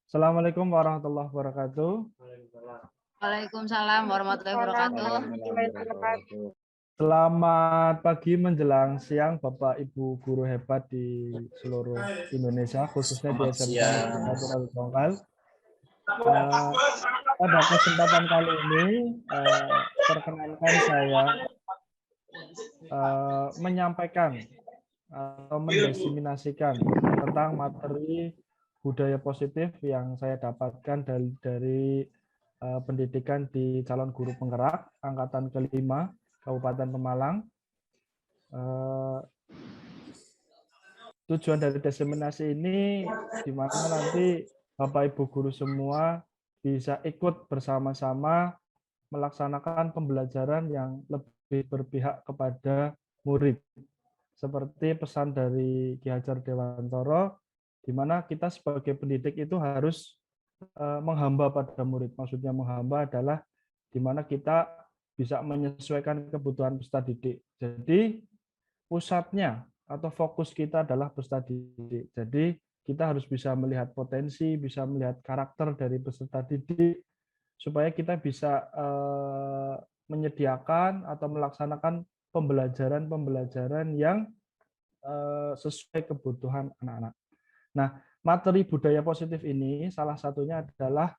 Assalamualaikum warahmatullahi wabarakatuh. Waalaikumsalam warahmatullahi wabarakatuh. Selamat pagi menjelang siang Bapak Ibu guru hebat di seluruh Indonesia, khususnya di SMK Negeri 1 Rawi Tongkal. Pada kesempatan kali ini, perkenankan saya menyampaikan atau mendiseminasikan tentang materi budaya positif yang saya dapatkan dari pendidikan di calon guru penggerak angkatan kelima Kabupaten Pemalang. Tujuan dari diseminasi ini di mana nanti Bapak Ibu guru semua bisa ikut bersama-sama melaksanakan pembelajaran yang lebih berpihak kepada murid. Seperti pesan dari Ki Hajar Dewantoro, di mana kita sebagai pendidik itu harus menghamba pada murid. Maksudnya menghamba adalah di mana kita bisa menyesuaikan kebutuhan peserta didik. Jadi pusatnya atau fokus kita adalah peserta didik. Jadi kita harus bisa melihat potensi, bisa melihat karakter dari peserta didik, supaya kita bisa menyediakan atau melaksanakan pembelajaran-pembelajaran yang sesuai kebutuhan anak-anak. Nah, materi budaya positif ini salah satunya adalah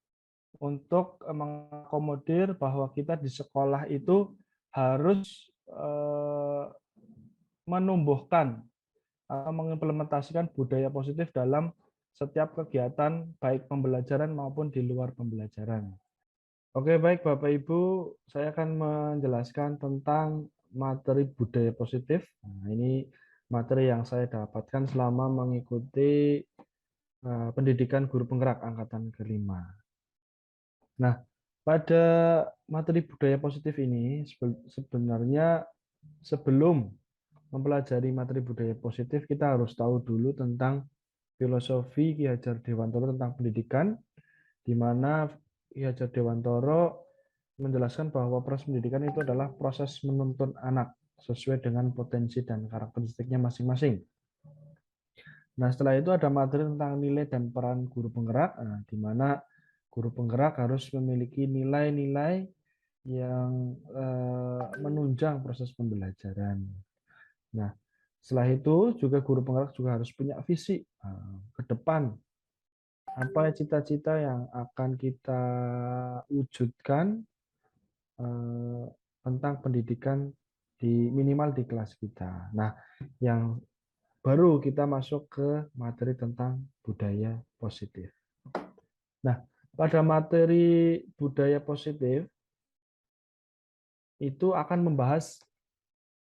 untuk mengakomodir bahwa kita di sekolah itu harus menumbuhkan atau mengimplementasikan budaya positif dalam setiap kegiatan baik pembelajaran maupun di luar pembelajaran. Oke, baik Bapak Ibu, saya akan menjelaskan tentang materi budaya positif. Nah, ini materi yang saya dapatkan selama mengikuti pendidikan guru penggerak angkatan kelima. Nah, pada materi budaya positif ini sebenarnya sebelum mempelajari materi budaya positif, kita harus tahu dulu tentang filosofi Ki Hajar Dewantoro tentang pendidikan, di mana Ki Hajar Dewantoro menjelaskan bahwa proses pendidikan itu adalah proses menuntun anak sesuai dengan potensi dan karakteristiknya masing-masing. Nah, setelah itu ada materi tentang nilai dan peran guru penggerak, di mana guru penggerak harus memiliki nilai-nilai yang menunjang proses pembelajaran. Nah, setelah itu juga guru penggerak juga harus punya visi ke depan. Apa cita-cita yang akan kita wujudkan tentang pendidikan di minimal di kelas kita. Nah, yang baru kita masuk ke materi tentang budaya positif. Nah, pada materi budaya positif itu akan membahas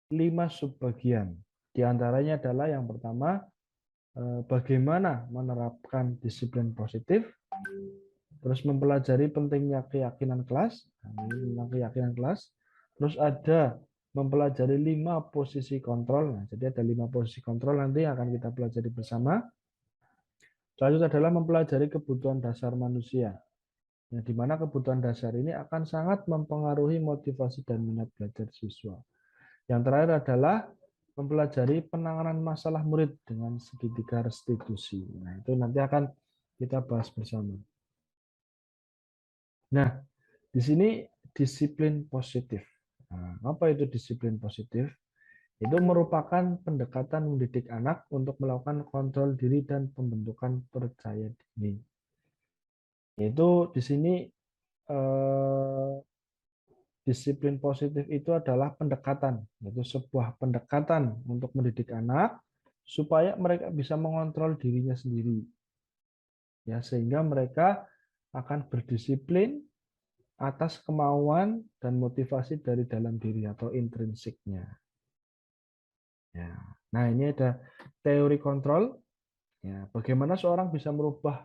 5 subbagian. Di antaranya adalah yang pertama, bagaimana menerapkan disiplin positif, terus mempelajari pentingnya keyakinan kelas, tentang keyakinan kelas, terus ada mempelajari 5 posisi kontrol. Nah, jadi ada 5 posisi kontrol nanti yang akan kita pelajari bersama. Selanjutnya adalah mempelajari kebutuhan dasar manusia. Nah, di mana kebutuhan dasar ini akan sangat mempengaruhi motivasi dan minat belajar siswa. Yang terakhir adalah mempelajari penanganan masalah murid dengan segitiga restitusi. Nah, itu nanti akan kita bahas bersama. Nah, di sini disiplin positif. Nah, apa itu disiplin positif? Itu merupakan pendekatan mendidik anak untuk melakukan kontrol diri dan pembentukan percaya diri. Yaitu di sini disiplin positif itu adalah pendekatan, yaitu sebuah pendekatan untuk mendidik anak supaya mereka bisa mengontrol dirinya sendiri, ya, sehingga mereka akan berdisiplin atas kemauan dan motivasi dari dalam diri atau intrinsiknya. Ya. Nah, ini ada teori kontrol. Ya, bagaimana seorang bisa merubah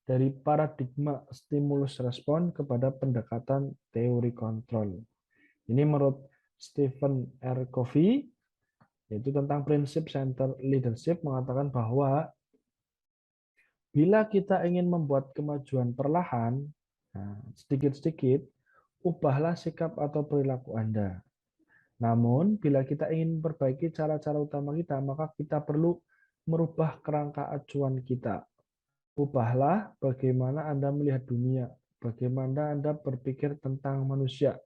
dari paradigma stimulus respon kepada pendekatan teori kontrol. Ini menurut Stephen R. Covey, yaitu tentang prinsip center leadership, mengatakan bahwa bila kita ingin membuat kemajuan perlahan, sedikit-sedikit, ubahlah sikap atau perilaku Anda. Namun, bila kita ingin memperbaiki cara-cara utama kita, maka kita perlu merubah kerangka acuan kita. Ubahlah bagaimana Anda melihat dunia, bagaimana Anda berpikir tentang manusia.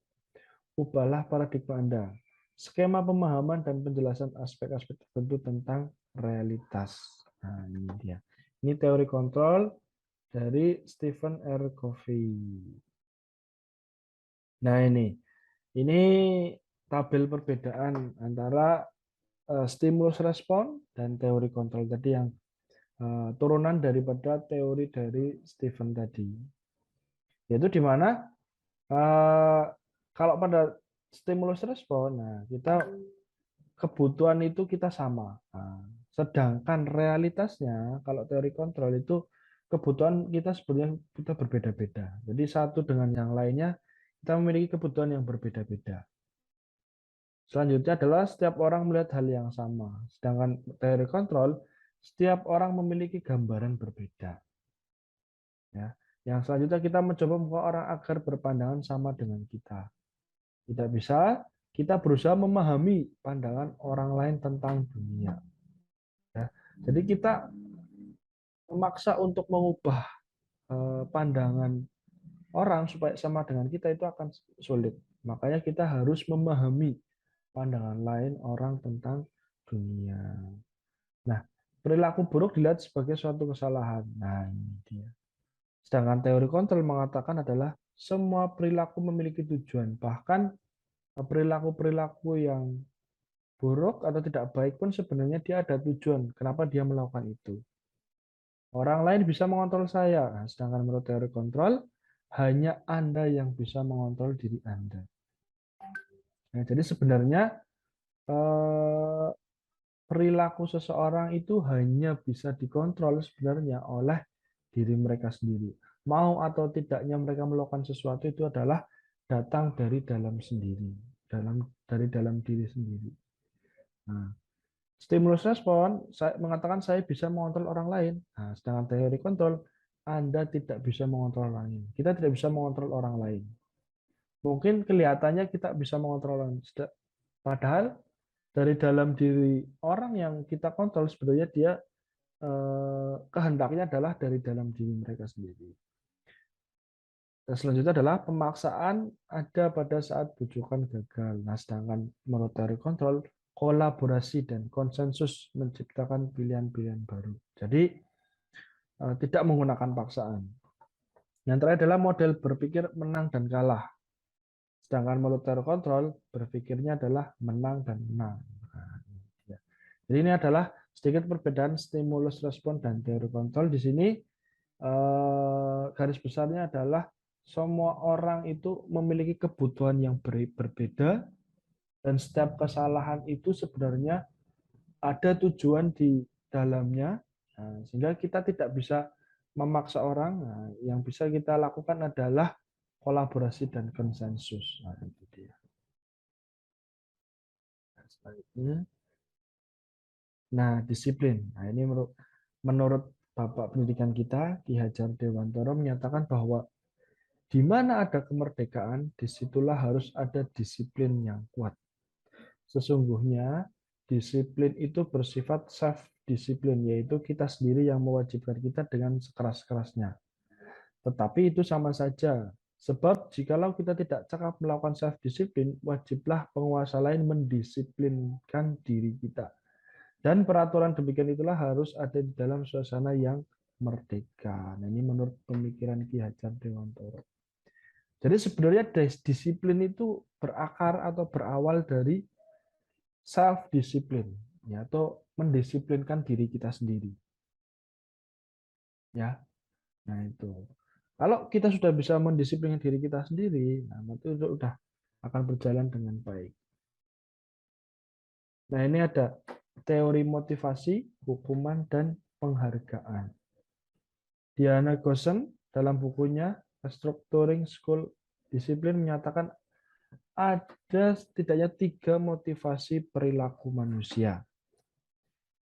Ubahlah paradigma Anda. Skema pemahaman dan penjelasan aspek-aspek tertentu tentang realitas. Nah, ini dia. Ini teori kontrol dari Stephen R. Covey. Nah, ini tabel perbedaan antara stimulus respon dan teori kontrol tadi yang turunan daripada teori dari Stephen tadi. Yaitu di mana kalau pada stimulus respon, nah kita kebutuhan itu kita sama. Nah, sedangkan realitasnya kalau teori kontrol itu kebutuhan kita sebenarnya kita berbeda-beda. Jadi satu dengan yang lainnya kita memiliki kebutuhan yang berbeda-beda. Selanjutnya adalah setiap orang melihat hal yang sama. Sedangkan teori kontrol, setiap orang memiliki gambaran berbeda. Ya. Yang selanjutnya kita mencoba membuat orang agar berpandangan sama dengan kita. Tidak bisa, kita berusaha memahami pandangan orang lain tentang dunia. Ya. Jadi kita memaksa untuk mengubah pandangan orang supaya sama dengan kita itu akan sulit. Makanya kita harus memahami pandangan lain orang tentang dunia. Nah, perilaku buruk dilihat sebagai suatu kesalahan. Nah, ini dia. Sedangkan teori kontrol mengatakan adalah semua perilaku memiliki tujuan. Bahkan perilaku-perilaku yang buruk atau tidak baik pun sebenarnya dia ada tujuan. Kenapa dia melakukan itu? Orang lain bisa mengontrol saya. Nah, sedangkan menurut teori kontrol, hanya Anda yang bisa mengontrol diri Anda. Nah, jadi sebenarnya eh, perilaku seseorang itu hanya bisa dikontrol sebenarnya oleh diri mereka sendiri. Mau atau tidaknya mereka melakukan sesuatu itu adalah datang dari dalam sendiri, dari dalam diri sendiri. Nah, stimulus respon saya mengatakan saya bisa mengontrol orang lain. Nah, sedangkan teori kontrol Anda tidak bisa mengontrol orang lain. Kita tidak bisa mengontrol orang lain. Mungkin kelihatannya kita bisa mengontrol orang lain, padahal dari dalam diri orang yang kita kontrol sebenarnya dia kehendaknya adalah dari dalam diri mereka sendiri. Dan selanjutnya adalah pemaksaan ada pada saat bujukan gagal. Nah, sedangkan menurut teori kontrol, kolaborasi dan konsensus menciptakan pilihan-pilihan baru. Jadi tidak menggunakan paksaan. Yang terakhir adalah model berpikir menang dan kalah. Sedangkan menurut teori kontrol, berpikirnya adalah menang dan menang. Nah, jadi ini adalah sedikit perbedaan stimulus respon dan teori kontrol. Di sini garis besarnya adalah semua orang itu memiliki kebutuhan yang berbeda dan setiap kesalahan itu sebenarnya ada tujuan di dalamnya. Nah, sehingga kita tidak bisa memaksa orang. Nah, yang bisa kita lakukan adalah kolaborasi dan konsensus. Nah, itu dia. Selanjutnya. Nah, disiplin. Nah, ini menurut Bapak Pendidikan kita, Ki Hajar Dewantoro menyatakan bahwa di mana ada kemerdekaan, disitulah harus ada disiplin yang kuat. Sesungguhnya, disiplin itu bersifat self-disiplin, yaitu kita sendiri yang mewajibkan kita dengan sekeras-kerasnya. Tetapi itu sama saja, sebab jikalau kita tidak cakap melakukan self-disiplin, wajiblah penguasa lain mendisiplinkan diri kita. Dan peraturan demikian itulah harus ada di dalam suasana yang merdeka. Nah, ini menurut pemikiran Ki Hajar Dewantoro. Jadi sebenarnya disiplin itu berakar atau berawal dari self-disiplin, ya, atau mendisiplinkan diri kita sendiri. Ya, nah itu. Kalau kita sudah bisa mendisiplinkan diri kita sendiri, nah itu sudah akan berjalan dengan baik. Nah, ini ada teori motivasi, hukuman, dan penghargaan. Diana Gossen dalam bukunya Structuring School Discipline menyatakan ada setidaknya 3 motivasi perilaku manusia.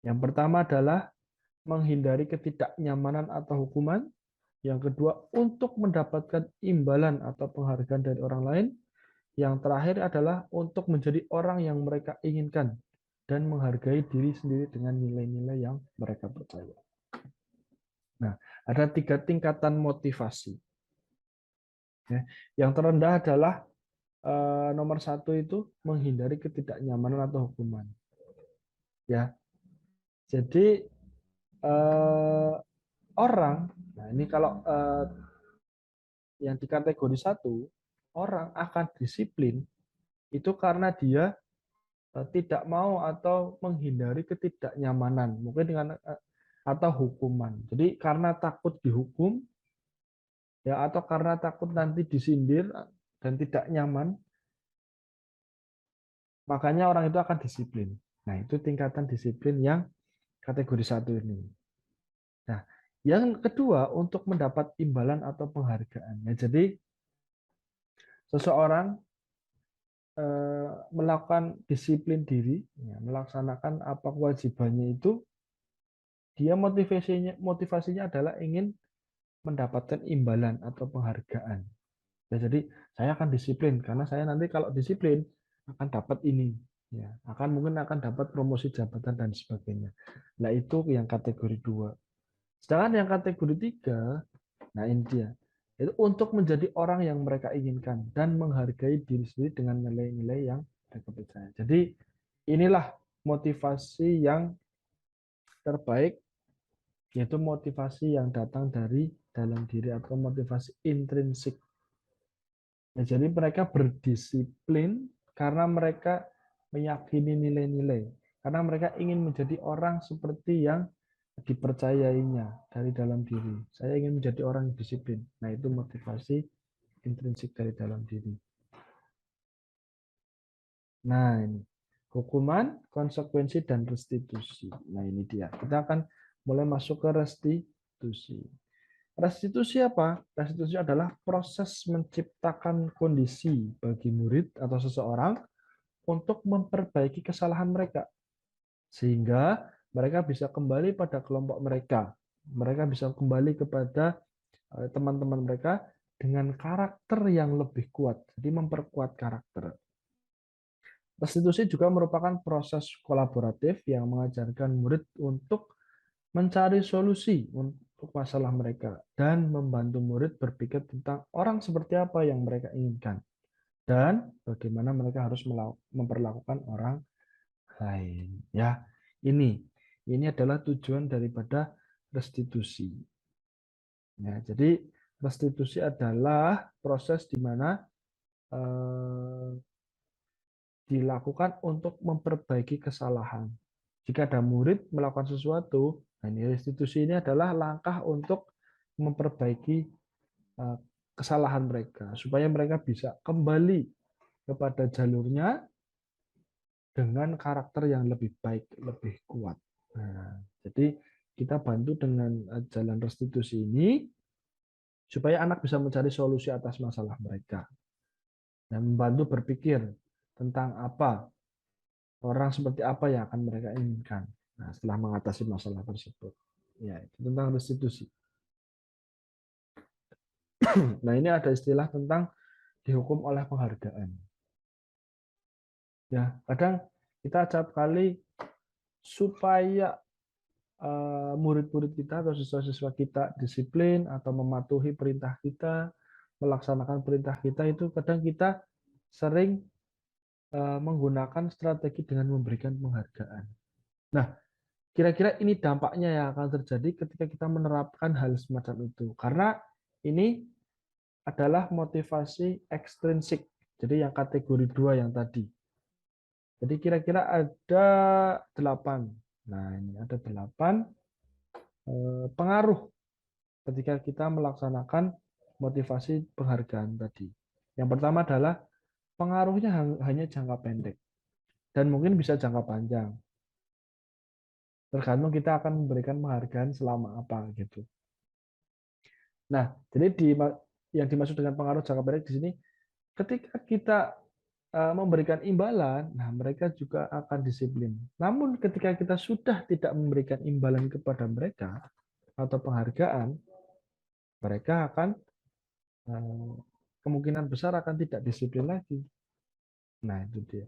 Yang pertama adalah menghindari ketidaknyamanan atau hukuman. Yang kedua, untuk mendapatkan imbalan atau penghargaan dari orang lain. Yang terakhir adalah untuk menjadi orang yang mereka inginkan dan menghargai diri sendiri dengan nilai-nilai yang mereka percaya. Nah, Ada 3 tingkatan motivasi. Ya. Yang terendah adalah nomor 1 itu menghindari ketidaknyamanan atau hukuman. Ya, jadi orang, nah ini kalau yang di kategori 1, orang akan disiplin itu karena dia tidak mau atau menghindari ketidaknyamanan, mungkin dengan atau hukuman. Jadi karena takut dihukum, ya, atau karena takut nanti disindir dan tidak nyaman, makanya orang itu akan disiplin. Nah, itu tingkatan disiplin yang kategori 1 ini. Nah, yang kedua untuk mendapat imbalan atau penghargaan. Ya, jadi seseorang melakukan disiplin diri, ya, melaksanakan apa kewajibannya itu, dia motivasinya adalah ingin mendapatkan imbalan atau penghargaan. Ya, jadi saya akan disiplin karena saya nanti kalau disiplin akan dapat ini, ya, mungkin akan dapat promosi jabatan dan sebagainya. Nah, itu yang kategori 2. Sedangkan yang kategori 3, nah ini dia, itu untuk menjadi orang yang mereka inginkan dan menghargai diri sendiri dengan nilai-nilai yang mereka percaya. Jadi inilah motivasi yang terbaik, yaitu motivasi yang datang dari dalam diri atau motivasi intrinsik. Ya, jadi mereka berdisiplin karena mereka meyakini nilai-nilai, karena mereka ingin menjadi orang seperti yang dipercayainya dari dalam diri. Saya ingin menjadi orang yang disiplin. Nah, itu motivasi intrinsik dari dalam diri. Nah, ini hukuman, konsekuensi, dan restitusi. Nah, ini dia. Kita akan mulai masuk ke restitusi. Restitusi apa? Restitusi adalah proses menciptakan kondisi bagi murid atau seseorang untuk memperbaiki kesalahan mereka, sehingga mereka bisa kembali pada kelompok mereka. Mereka bisa kembali kepada teman-teman mereka dengan karakter yang lebih kuat. Jadi memperkuat karakter. Restitusi juga merupakan proses kolaboratif yang mengajarkan murid untuk mencari solusi untuk masalah mereka dan membantu murid berpikir tentang orang seperti apa yang mereka inginkan dan bagaimana mereka harus memperlakukan orang lain. Ya, ini adalah tujuan daripada restitusi. Ya, jadi restitusi adalah proses di mana dilakukan untuk memperbaiki kesalahan. Jika ada murid melakukan sesuatu, nah ini restitusi ini adalah langkah untuk memperbaiki kesalahan mereka, supaya mereka bisa kembali kepada jalurnya dengan karakter yang lebih baik, lebih kuat. Nah, jadi kita bantu dengan jalan restitusi ini, supaya anak bisa mencari solusi atas masalah mereka. Dan membantu berpikir tentang orang seperti apa yang akan mereka inginkan. Nah, setelah mengatasi masalah tersebut. Ya, itu tentang restitusi. Nah, ini ada istilah tentang dihukum oleh penghargaan. Ya, kadang kita acap kali supaya murid-murid kita atau siswa-siswa kita disiplin atau mematuhi perintah kita, melaksanakan perintah kita, itu kadang kita sering menggunakan strategi dengan memberikan penghargaan. Nah, kira-kira ini dampaknya yang akan terjadi ketika kita menerapkan hal semacam itu. Karena ini adalah motivasi ekstrinsik. Jadi yang kategori 2 yang tadi. Jadi kira-kira ada 8. Nah, ini ada 8 pengaruh ketika kita melaksanakan motivasi penghargaan tadi. Yang pertama adalah pengaruhnya hanya jangka pendek dan mungkin bisa jangka panjang. Tergantung kita akan memberikan penghargaan selama apa gitu. Nah, jadi yang dimaksud dengan pengaruh jangka pendek di sini, ketika kita memberikan imbalan, nah mereka juga akan disiplin. Namun ketika kita sudah tidak memberikan imbalan kepada mereka atau penghargaan, mereka akan kemungkinan besar akan tidak disiplin lagi. Nah, itu dia.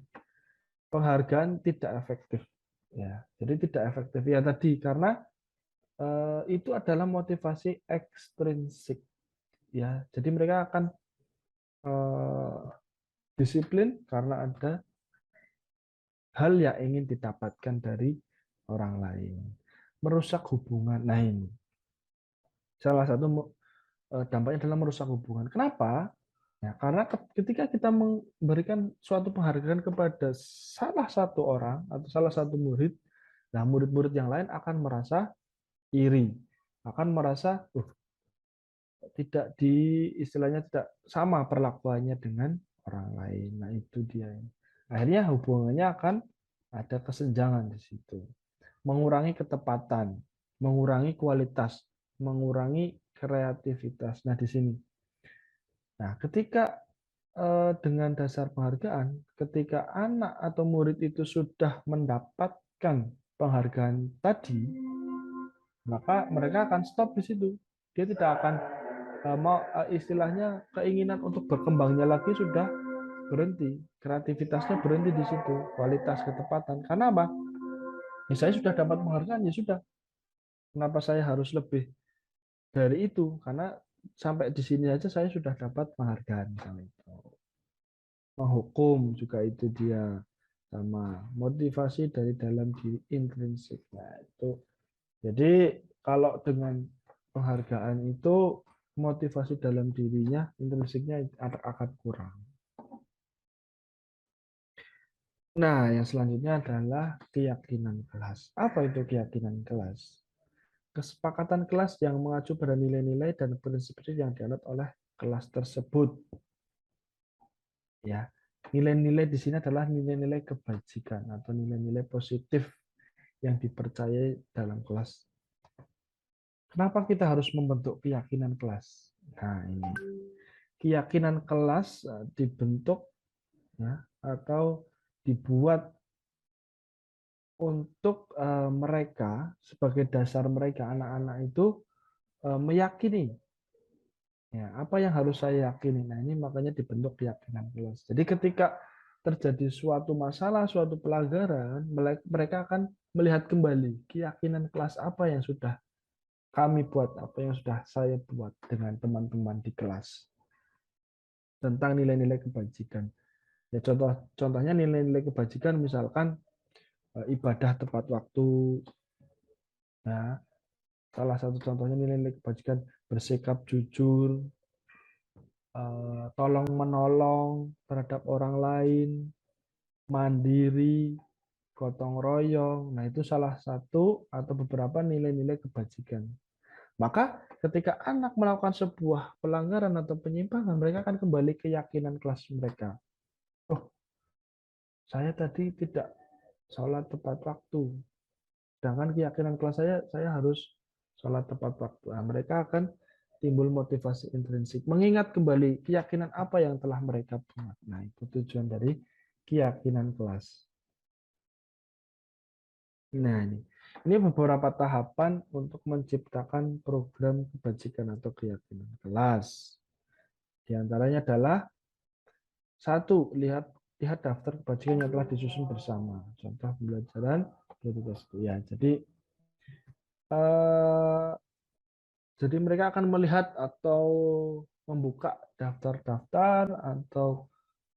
Penghargaan tidak efektif. Ya, jadi tidak efektif ya tadi karena itu adalah motivasi ekstrinsik, ya. Jadi mereka akan disiplin karena ada hal yang ingin didapatkan dari orang lain. Merusak hubungan. Nah, ini salah satu dampaknya adalah merusak hubungan. Kenapa? Ya, karena ketika kita memberikan suatu penghargaan kepada salah satu orang atau salah satu murid, nah murid-murid yang lain akan merasa iri, akan merasa tidak istilahnya tidak sama perlakuannya dengan orang lain. Nah, itu dia. Akhirnya hubungannya akan ada kesenjangan di situ. Mengurangi ketepatan, mengurangi kualitas, mengurangi kreativitas. Nah, di sini. Nah, ketika dengan dasar penghargaan, ketika anak atau murid itu sudah mendapatkan penghargaan tadi, maka mereka akan stop di situ. Dia tidak akan mau istilahnya keinginan untuk berkembangnya lagi sudah berhenti, kreativitasnya berhenti di situ, kualitas ketepatan. Karena apa? Ya, saya sudah dapat penghargaan, ya sudah. Kenapa saya harus lebih dari itu? Karena sampai di sini aja saya sudah dapat penghargaan misalnya itu. Menghukum juga itu dia, sama motivasi dari dalam diri intrinsik. Nah, itu. Jadi kalau dengan penghargaan itu motivasi dalam dirinya intrinsiknya akan kurang. Nah, yang selanjutnya adalah keyakinan kelas. Apa itu keyakinan kelas? Kesepakatan kelas yang mengacu pada nilai-nilai dan prinsip-prinsip yang dianut oleh kelas tersebut. Ya, nilai-nilai di sini adalah nilai-nilai kebajikan atau nilai-nilai positif yang dipercayai dalam kelas. Kenapa kita harus membentuk keyakinan kelas? Nah, ini keyakinan kelas dibentuk ya, atau dibuat untuk mereka sebagai dasar mereka anak-anak itu meyakini ya apa yang harus saya yakini. Nah, ini makanya dibentuk keyakinan kelas. Jadi ketika terjadi suatu masalah, suatu pelanggaran, mereka akan melihat kembali keyakinan kelas apa yang sudah kami buat, apa yang sudah saya buat dengan teman-teman di kelas tentang nilai-nilai kebajikan. Ya, contohnya nilai-nilai kebajikan misalkan ibadah tepat waktu. Nah, salah satu contohnya nilai-nilai kebajikan bersikap jujur, tolong menolong terhadap orang lain, mandiri, gotong royong. Nah, itu salah satu atau beberapa nilai-nilai kebajikan. Maka ketika anak melakukan sebuah pelanggaran atau penyimpangan, mereka akan kembali ke keyakinan kelas mereka. Oh, saya tadi tidak sholat tepat waktu. Sedangkan keyakinan kelas saya harus sholat tepat waktu. Nah, mereka akan timbul motivasi intrinsik. Mengingat kembali keyakinan apa yang telah mereka buat. Nah, itu tujuan dari keyakinan kelas. Nah, ini beberapa tahapan untuk menciptakan program kebajikan atau keyakinan kelas. Di antaranya adalah satu, lihat daftar kebajikan yang telah disusun bersama. Contoh pembelajaran ya. Eh, jadi mereka akan melihat atau membuka daftar-daftar atau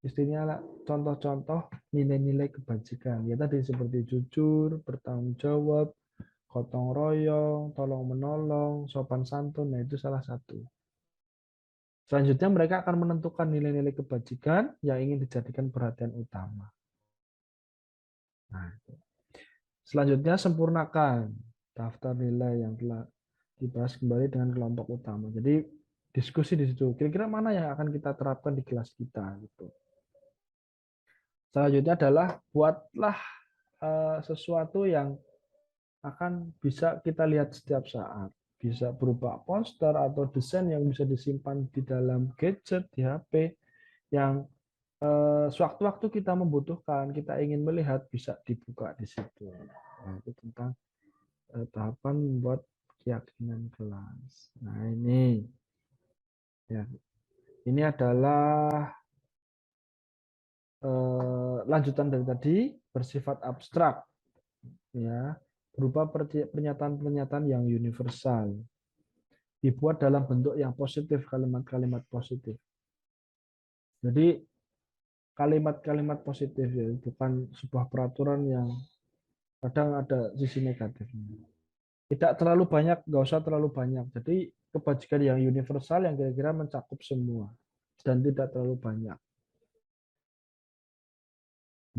istilahnya contoh-contoh nilai-nilai kebajikan. Ya tadi seperti jujur, bertanggung jawab, gotong royong, tolong menolong, sopan santun. Nah, itu salah satu. Selanjutnya mereka akan menentukan nilai-nilai kebajikan yang ingin dijadikan perhatian utama. Nah, selanjutnya sempurnakan daftar nilai yang telah dibahas kembali dengan kelompok utama. Jadi diskusi di situ. Kira-kira mana yang akan kita terapkan di kelas kita gitu. Selanjutnya adalah buatlah sesuatu yang akan bisa kita lihat setiap saat. Bisa berupa poster atau desain yang bisa disimpan di dalam gadget, di HP, yang sewaktu-waktu kita membutuhkan, kita ingin melihat, bisa dibuka di situ. Nah, itu tentang tahapan membuat keyakinan kelas. Nah, ini ya, ini adalah lanjutan dari tadi, bersifat abstrak, ya. berupa pernyataan-pernyataan yang universal, dibuat dalam bentuk yang positif, kalimat-kalimat positif. Jadi kalimat-kalimat positif ya, bukan sebuah peraturan yang kadang ada sisi negatifnya. Tidak terlalu banyak, nggak usah terlalu banyak. Jadi kebajikan yang universal yang kira-kira mencakup semua dan tidak terlalu banyak.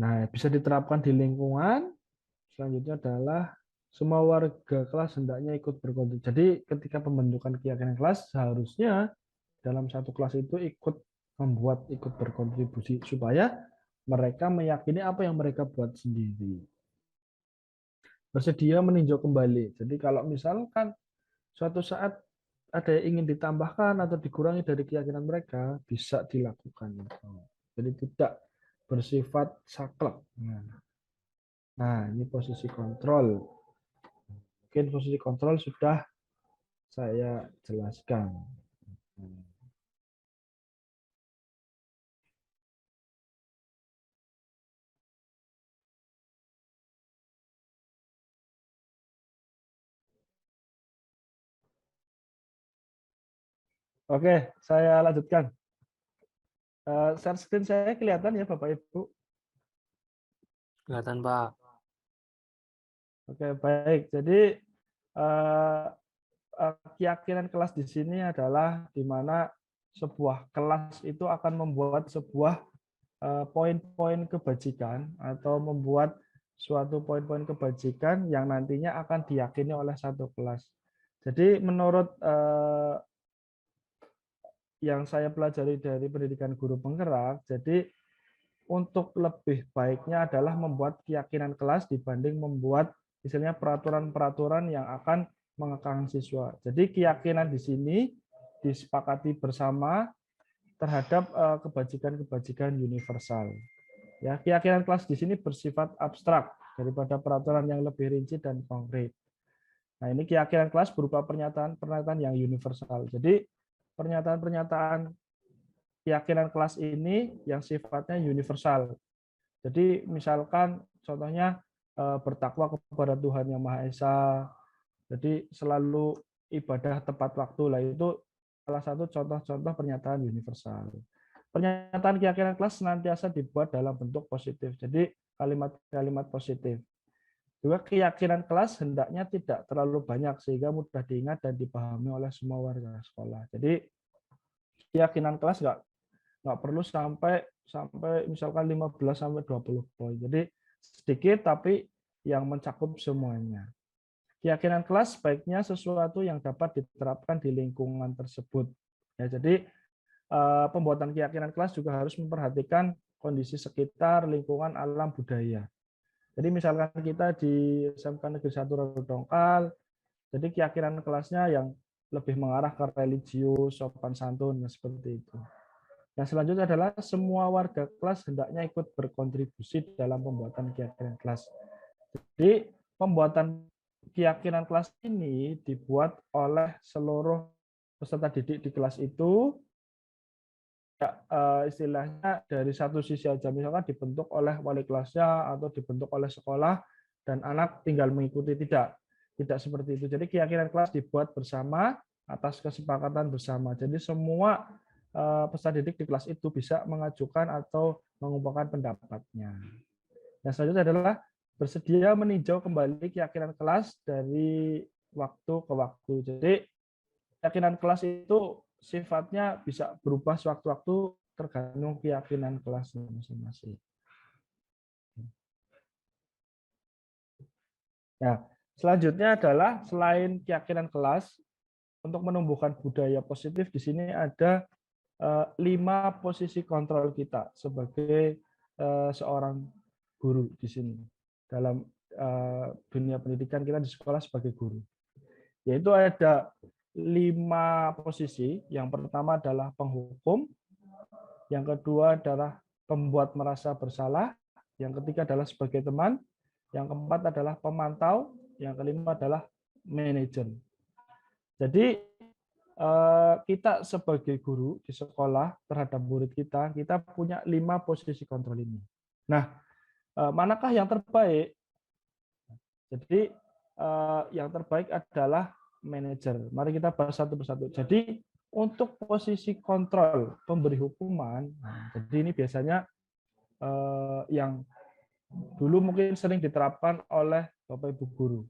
Nah, bisa diterapkan di lingkungan. Selanjutnya adalah semua warga kelas hendaknya ikut berkontribusi. Jadi ketika pembentukan keyakinan kelas, seharusnya dalam satu kelas itu ikut berkontribusi supaya mereka meyakini apa yang mereka buat sendiri. Bersedia meninjau kembali. Jadi kalau misalkan suatu saat ada yang ingin ditambahkan atau dikurangi dari keyakinan mereka, bisa dilakukan. Jadi tidak bersifat saklek. Nah, ini posisi kontrol. Mungkin posisi kontrol sudah saya jelaskan. Oke, saya lanjutkan. Share screen saya kelihatan ya Bapak Ibu. Kelihatan, Pak. Oke, baik. Jadi keyakinan kelas di sini adalah di mana sebuah kelas itu akan membuat sebuah poin-poin kebajikan atau membuat suatu poin-poin kebajikan yang nantinya akan diyakini oleh satu kelas. Jadi menurut yang saya pelajari dari pendidikan guru penggerak, jadi untuk lebih baiknya adalah membuat keyakinan kelas dibanding membuat misalnya peraturan-peraturan yang akan mengekang siswa. Jadi keyakinan di sini disepakati bersama terhadap kebajikan-kebajikan universal. Ya, keyakinan kelas di sini bersifat abstrak daripada peraturan yang lebih rinci dan konkret. Nah, ini keyakinan kelas berupa pernyataan-pernyataan yang universal. Jadi pernyataan-pernyataan keyakinan kelas ini yang sifatnya universal. Jadi misalkan contohnya bertakwa kepada Tuhan Yang Maha Esa. Jadi selalu ibadah tepat waktu lah, itu salah satu contoh-contoh pernyataan universal. Pernyataan keyakinan kelas senantiasa dibuat dalam bentuk positif. Jadi kalimat-kalimat positif. Juga keyakinan kelas hendaknya tidak terlalu banyak sehingga mudah diingat dan dipahami oleh semua warga sekolah. Jadi keyakinan kelas nggak perlu sampai misalkan 15 sampai 20 poin. Jadi sedikit tapi yang mencakup semuanya. Keyakinan kelas sebaiknya sesuatu yang dapat diterapkan di lingkungan tersebut. Ya, jadi pembuatan keyakinan kelas juga harus memperhatikan kondisi sekitar, lingkungan, alam, budaya. Jadi misalkan kita di SMK Negeri 1 Dongkal, jadi keyakinan kelasnya yang lebih mengarah ke religius, sopan santun, seperti itu. Yang selanjutnya adalah semua warga kelas hendaknya ikut berkontribusi dalam pembuatan keyakinan kelas. Jadi pembuatan keyakinan kelas ini dibuat oleh seluruh peserta didik di kelas itu, istilahnya dari satu sisi aja, misalkan dibentuk oleh wali kelasnya atau dibentuk oleh sekolah dan anak tinggal mengikuti, tidak seperti itu. Jadi keyakinan kelas dibuat bersama atas kesepakatan bersama. Jadi semua peserta didik di kelas itu bisa mengajukan atau mengungkapkan pendapatnya. Yang selanjutnya adalah bersedia meninjau kembali keyakinan kelas dari waktu ke waktu. Jadi keyakinan kelas itu sifatnya bisa berubah sewaktu-waktu tergantung keyakinan kelas masing-masing. Nah, selanjutnya adalah selain keyakinan kelas, untuk menumbuhkan budaya positif di sini ada 5 posisi kontrol kita sebagai seorang guru di sini dalam dunia pendidikan kita di sekolah sebagai guru. Yaitu ada 5 posisi. Yang pertama adalah penghukum, yang kedua adalah pembuat merasa bersalah, yang ketiga adalah sebagai teman, yang keempat adalah pemantau, yang kelima adalah manajer. Jadi kita sebagai guru di sekolah terhadap murid kita punya 5 posisi kontrol ini. Nah, manakah yang terbaik? Jadi yang terbaik adalah manajer. Mari kita bahas satu persatu. Jadi untuk posisi kontrol pemberi hukuman, jadi ini biasanya yang dulu mungkin sering diterapkan oleh Bapak Ibu guru.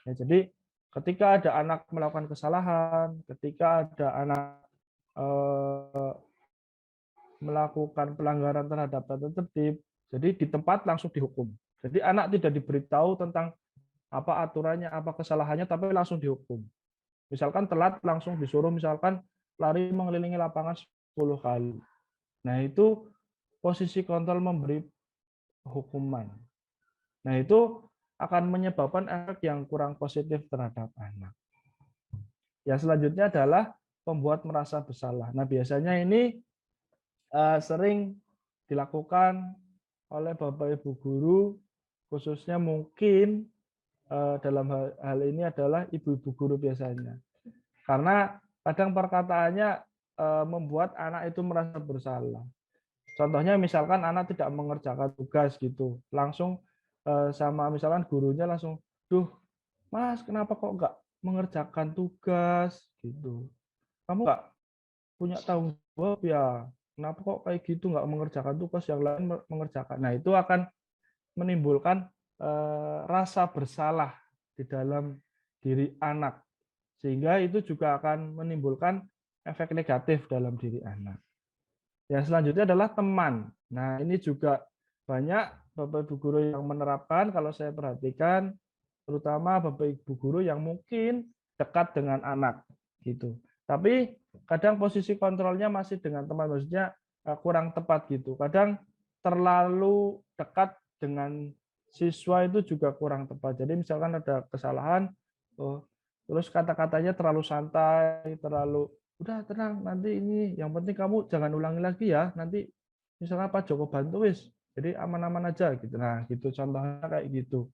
Ya, jadi ketika ada anak melakukan kesalahan, ketika ada anak melakukan pelanggaran terhadap tata tertib, jadi di tempat langsung dihukum. Jadi anak tidak diberitahu tentang apa aturannya, apa kesalahannya, tapi langsung dihukum. Misalkan telat, langsung disuruh misalkan lari mengelilingi lapangan 10 kali. Nah, itu posisi kontrol memberi hukuman. Nah, itu akan menyebabkan efek yang kurang positif terhadap anak. Ya, selanjutnya adalah membuat merasa bersalah. Nah, biasanya ini sering dilakukan oleh Bapak Ibu guru, khususnya mungkin dalam hal ini adalah ibu-ibu guru biasanya. Karena kadang perkataannya membuat anak itu merasa bersalah. Contohnya misalkan anak tidak mengerjakan tugas gitu, langsung sama misalkan gurunya langsung, "Duh, Mas, kenapa kok nggak mengerjakan tugas?" gitu. "Kamu nggak punya tanggung jawab ya? Kenapa kok kayak gitu nggak mengerjakan tugas, yang lain mengerjakan?" Nah, itu akan menimbulkan rasa bersalah di dalam diri anak, sehingga itu juga akan menimbulkan efek negatif dalam diri anak. Yang selanjutnya adalah teman. Nah, ini juga banyak Bapak Ibu guru yang menerapkan, kalau saya perhatikan, terutama Bapak Ibu guru yang mungkin dekat dengan anak gitu. Tapi kadang posisi kontrolnya masih dengan teman, maksudnya kurang tepat gitu. Kadang terlalu dekat dengan siswa itu juga kurang tepat. Jadi misalkan ada kesalahan, terus kata-katanya terlalu santai, terlalu udah tenang, nanti ini yang penting kamu jangan ulangi lagi ya, nanti misalnya Pak Joko bantu wis, jadi aman-aman aja gitu. Nah, gitu contohnya kayak gitu.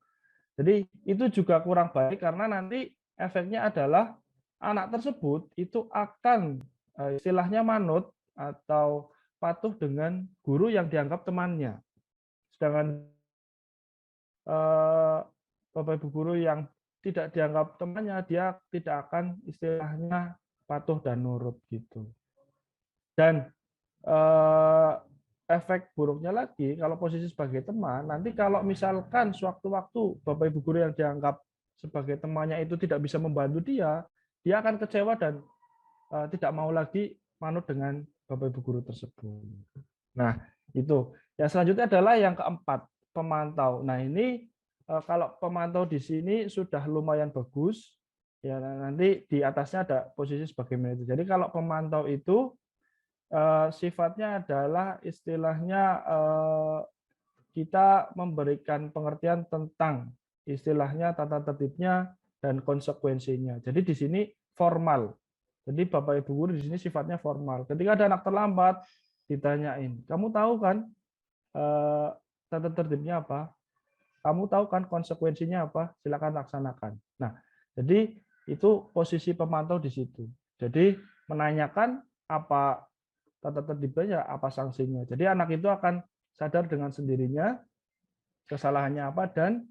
Jadi itu juga kurang baik karena nanti efeknya adalah anak tersebut itu akan istilahnya manut atau patuh dengan guru yang dianggap temannya. Sedangkan Bapak Ibu guru yang tidak dianggap temannya, dia tidak akan istilahnya patuh dan nurut gitu. Dan efek buruknya lagi, kalau posisi sebagai teman, nanti kalau misalkan sewaktu-waktu Bapak Ibu guru yang dianggap sebagai temannya itu tidak bisa membantu dia, dia akan kecewa dan tidak mau lagi manut dengan Bapak Ibu guru tersebut. Nah, itu. Yang selanjutnya adalah yang keempat, pemantau. Nah, ini kalau pemantau di sini sudah lumayan bagus, ya nanti di atasnya ada posisi sebagai manajer. Jadi kalau pemantau itu sifatnya adalah istilahnya kita memberikan pengertian tentang istilahnya tata tertibnya dan konsekuensinya. Jadi di sini formal. Jadi Bapak Ibu guru di sini sifatnya formal. Ketika ada anak terlambat, ditanyain, kamu tahu kan tata tertibnya apa? Kamu tahu kan konsekuensinya apa? Silakan laksanakan. Nah, jadi itu posisi pemantau di situ. Jadi menanyakan apa tata tertibnya, apa sanksinya. Jadi anak itu akan sadar dengan sendirinya kesalahannya apa dan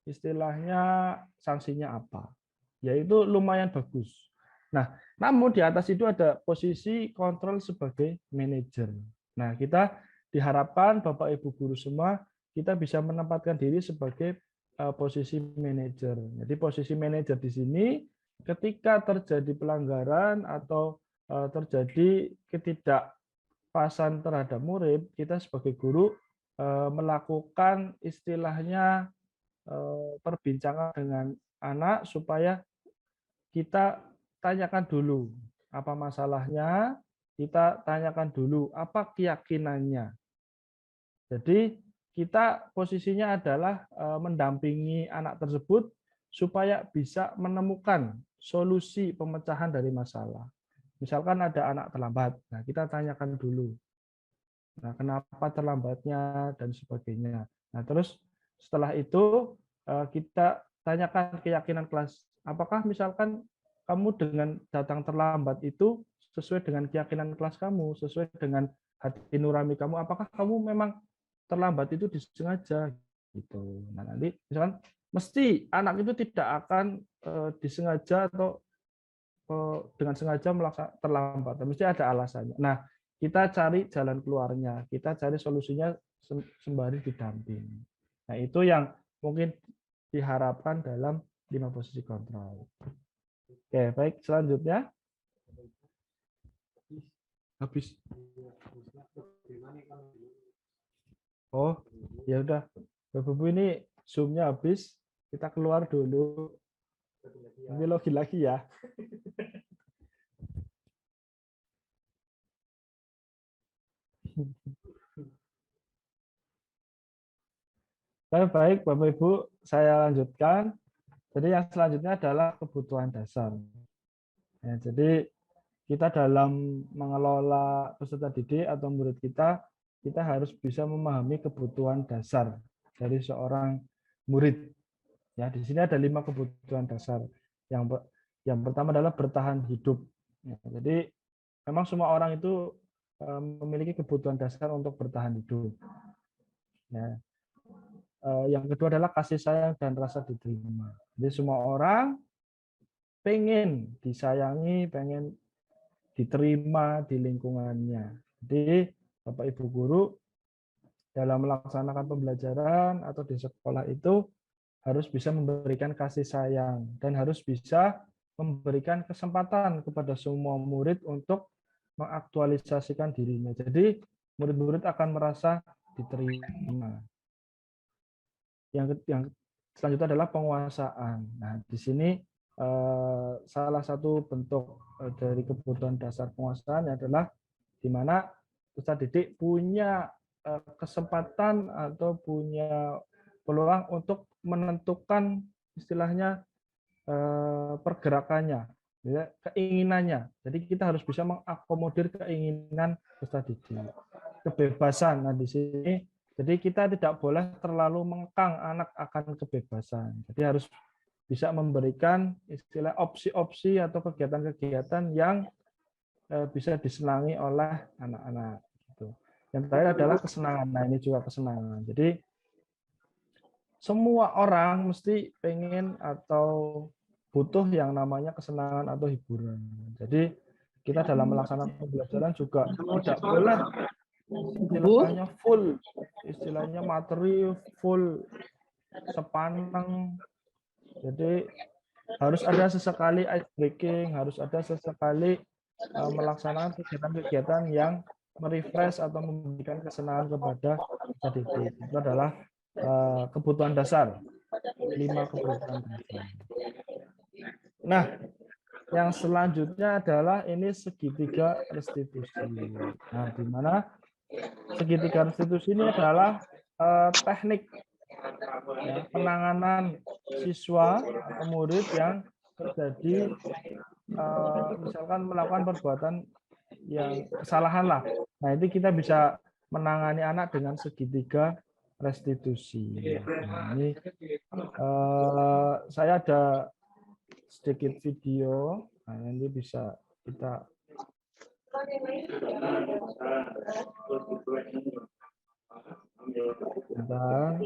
istilahnya sanksinya apa. Yaitu lumayan bagus. Nah, namun di atas itu ada posisi kontrol sebagai manajer. Nah, kita diharapkan Bapak Ibu guru semua kita bisa menempatkan diri sebagai posisi manajer. Jadi posisi manajer di sini ketika terjadi pelanggaran atau terjadi ketidakpasan terhadap murid, kita sebagai guru melakukan istilahnya perbincangan dengan anak supaya kita tanyakan dulu apa masalahnya, kita tanyakan dulu apa keyakinannya. Jadi kita posisinya adalah mendampingi anak tersebut supaya bisa menemukan solusi pemecahan dari masalah. Misalkan ada anak terlambat, nah kita tanyakan dulu. Nah, kenapa terlambatnya dan sebagainya. Nah, terus setelah itu kita tanyakan keyakinan kelas. Apakah misalkan kamu dengan datang terlambat itu sesuai dengan keyakinan kelas kamu, sesuai dengan hati nurani kamu, apakah kamu memang terlambat itu disengaja gitu. Nah, nanti misalkan mesti anak itu tidak akan disengaja atau dengan sengaja terlambat. Mesti ada alasannya. Nah, kita cari jalan keluarnya, kita cari solusinya sembari didampingi. Nah, itu yang mungkin diharapkan dalam 5 posisi kontrol. Oke, baik, selanjutnya. Habis. Oh, ya udah. Bapak-Ibu, ini Zoom-nya habis. Kita keluar dulu. Nanti login lagi ya. Baik, Bapak Ibu, saya lanjutkan. Jadi yang selanjutnya adalah kebutuhan dasar. Ya, jadi kita dalam mengelola peserta didik atau murid kita harus bisa memahami kebutuhan dasar dari seorang murid. Ya, di sini ada 5 kebutuhan dasar. Yang pertama adalah bertahan hidup. Ya, jadi memang semua orang itu memiliki kebutuhan dasar untuk bertahan hidup. Ya. Yang kedua adalah kasih sayang dan rasa diterima. Jadi semua orang pengen disayangi, pengen diterima di lingkungannya. Jadi Bapak Ibu guru dalam melaksanakan pembelajaran atau di sekolah itu harus bisa memberikan kasih sayang dan harus bisa memberikan kesempatan kepada semua murid untuk mengaktualisasikan dirinya. Jadi murid-murid akan merasa diterima. Yang selanjutnya adalah penguasaan. Nah, di sini salah satu bentuk dari kebutuhan dasar penguasaan adalah di mana peserta didik punya kesempatan atau punya peluang untuk menentukan istilahnya pergerakannya, ya, keinginannya. Jadi kita harus bisa mengakomodir keinginan peserta didik. Kebebasan. Nah, di sini jadi kita tidak boleh terlalu mengekang anak akan kebebasan. Jadi harus bisa memberikan istilah opsi-opsi atau kegiatan-kegiatan yang bisa disenangi oleh anak-anak. Yang terakhir adalah kesenangan. Nah, ini juga kesenangan. Jadi semua orang mesti pengen atau butuh yang namanya kesenangan atau hiburan. Jadi kita dalam melaksanakan pembelajaran juga tidak boleh istilahnya full, istilahnya materi full sepaneng. Jadi harus ada sesekali ice breaking, harus ada sesekali melaksanakan kegiatan-kegiatan yang merefresh atau memberikan kesenangan kepada didik. Itu adalah kebutuhan dasar, 5 kebutuhan dasar. Nah, yang selanjutnya adalah ini segitiga restitusi. Nah, di mana segitiga restitusi ini adalah teknik ya, penanganan siswa atau murid yang terjadi misalkan melakukan perbuatan yang kesalahan lah. Nah, itu kita bisa menangani anak dengan segitiga restitusi. Nah, ini saya ada sedikit video. Nah, nanti bisa kita tentang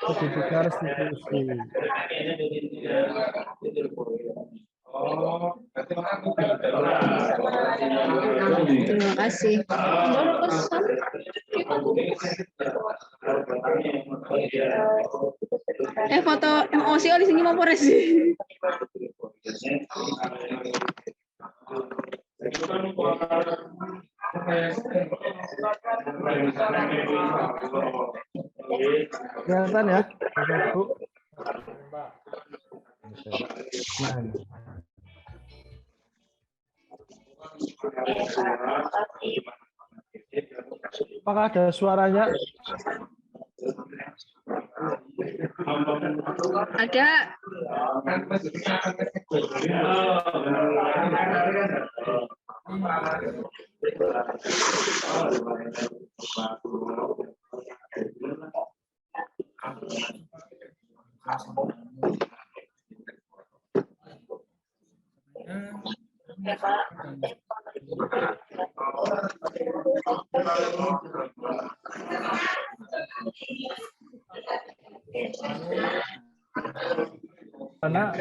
segitiga restitusi. Terima kasih. Foto emosi di sini mau pores sih. Kelihatan ya, Bapak Ibu. Nah, apakah ada suaranya? Ada. Karena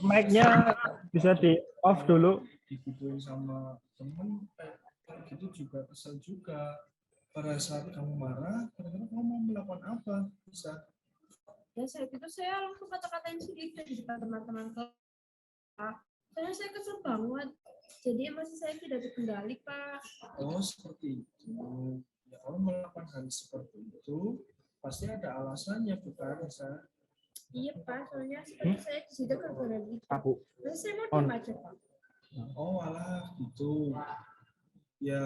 mic-nya bisa di off dulu. Digituin sama temen, gitu juga kesel juga. Pada saat kamu marah, kadang-kadang kamu mau melakukan apa? Bisa. Ya saat itu saya langsung kata-katain si Dida di depan teman-teman kelas. Soalnya saya kesel banget. Jadi emosi saya tidak terkendali, Pak. Oh, seperti itu. Ya, kalau melakukan hal seperti itu, pasti ada alasannya, bukan, Nisa? Iya, Pak. Soalnya seperti saya di situ gara-gara gitu. Aku. Terus saya mau diam aja, Pak. Oh, alah, gitu. Ya,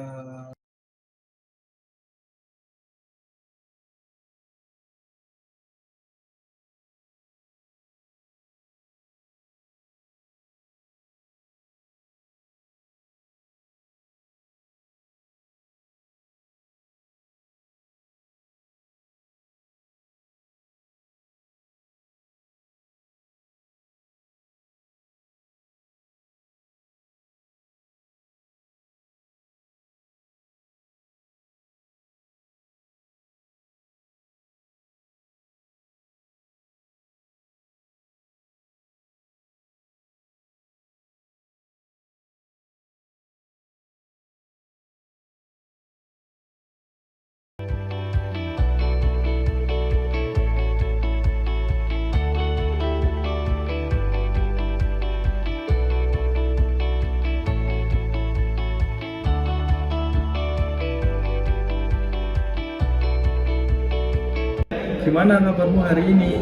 gimana kabarmu hari ini?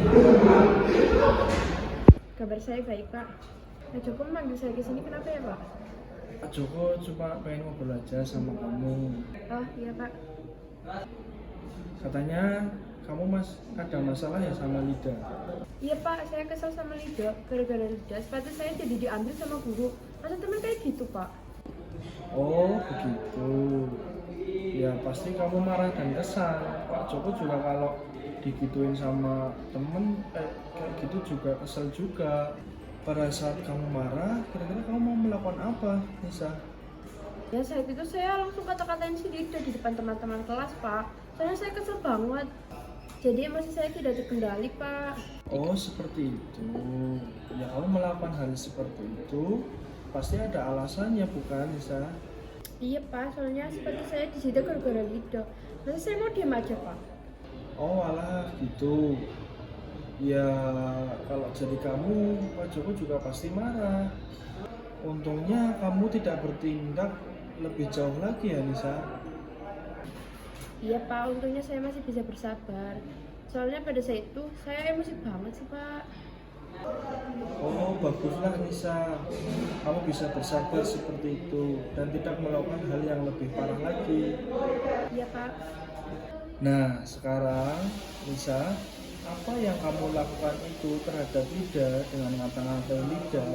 Kabar saya baik, Pak. Pak Joko manggil saya ke sini kenapa ya, Pak? Pak Joko cuma pengen ngobrol aja sama kamu. Oh, iya, Pak. Katanya kamu ada masalah ya sama Lida. Iya, Pak. Saya kesel sama Lido. Gara-gara Lido, sepatu saya jadi diambil sama guru. Masa teman kayak gitu, Pak? Oh, begitu. Ya pasti kamu marah dan kesal. Pak Joko juga kalau digituin sama temen kayak gitu juga kesel juga. Pada saat kamu marah, kira-kira kamu mau melakukan apa, Nisa? Ya saat itu saya langsung kata-katain si Lido di depan teman-teman kelas, Pak. Soalnya saya kesel banget. Jadi emosi saya tidak terkendali, Pak. Oh, seperti itu. Ya kamu melakukan hal seperti itu, pasti ada alasannya, bukan, Nisa? Iya, Pak. Soalnya sepatu saya di situ gara-gara Lido. Masa saya mau diam aja, Pak? Oh, alah, gitu. Ya, kalau jadi kamu, Pak Joko juga pasti marah. Untungnya kamu tidak bertindak lebih jauh lagi ya, Nisa. Iya, Pak. Untungnya saya masih bisa bersabar. Soalnya pada saat itu saya emosi banget sih, Pak. Oh, baguslah Nisa. Kamu bisa bersabar seperti itu dan tidak melakukan hal yang lebih parah lagi. Iya, Pak. Nah, sekarang Nisa, apa yang kamu lakukan itu terhadap Lida dengan ngata-ngatain Lida,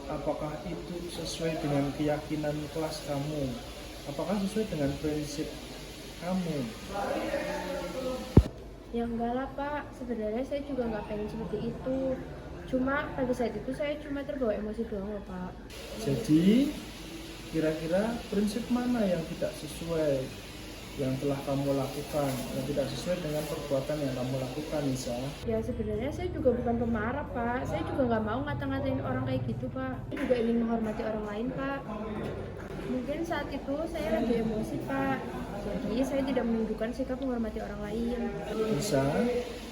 apakah itu sesuai dengan keyakinan kelas kamu? Apakah sesuai dengan prinsip kamu? Ya enggak lah, Pak. Sebenarnya saya juga nggak pengen seperti itu. Cuma pada saat itu saya cuma terbawa emosi doang loh, Pak. Jadi, kira-kira prinsip mana yang tidak sesuai yang telah kamu lakukan, yang tidak sesuai dengan perbuatan yang kamu lakukan, Nisa? Ya sebenarnya saya juga bukan pemarah, Pak. Saya juga nggak mau ngata-ngatain orang kayak gitu, Pak. Saya juga ingin menghormati orang lain, Pak. Mungkin saat itu saya lagi emosi, Pak. Jadi saya tidak menunjukkan sikap menghormati orang lain. Nisa,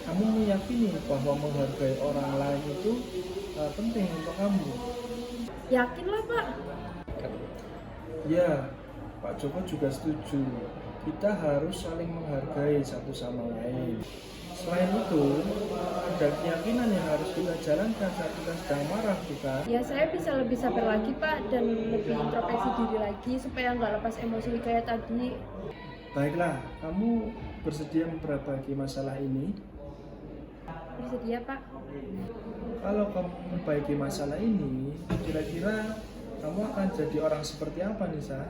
kamu meyakini bahwa menghargai orang lain itu penting untuk kamu? Yakin lah, Pak. Ya, Pak Joko juga setuju. Kita harus saling menghargai satu sama lain. Selain itu, ada keyakinan yang harus kita jalankan saat kita sedang marah, bukan? Ya saya bisa lebih sabar lagi, Pak, dan lebih introspeksi diri lagi supaya nggak lepas emosi kayak tadi. Baiklah, kamu bersedia memperbaiki masalah ini? Bersedia, Pak. Kalau kamu memperbaiki masalah ini, kira-kira kamu akan jadi orang seperti apa, Nisa?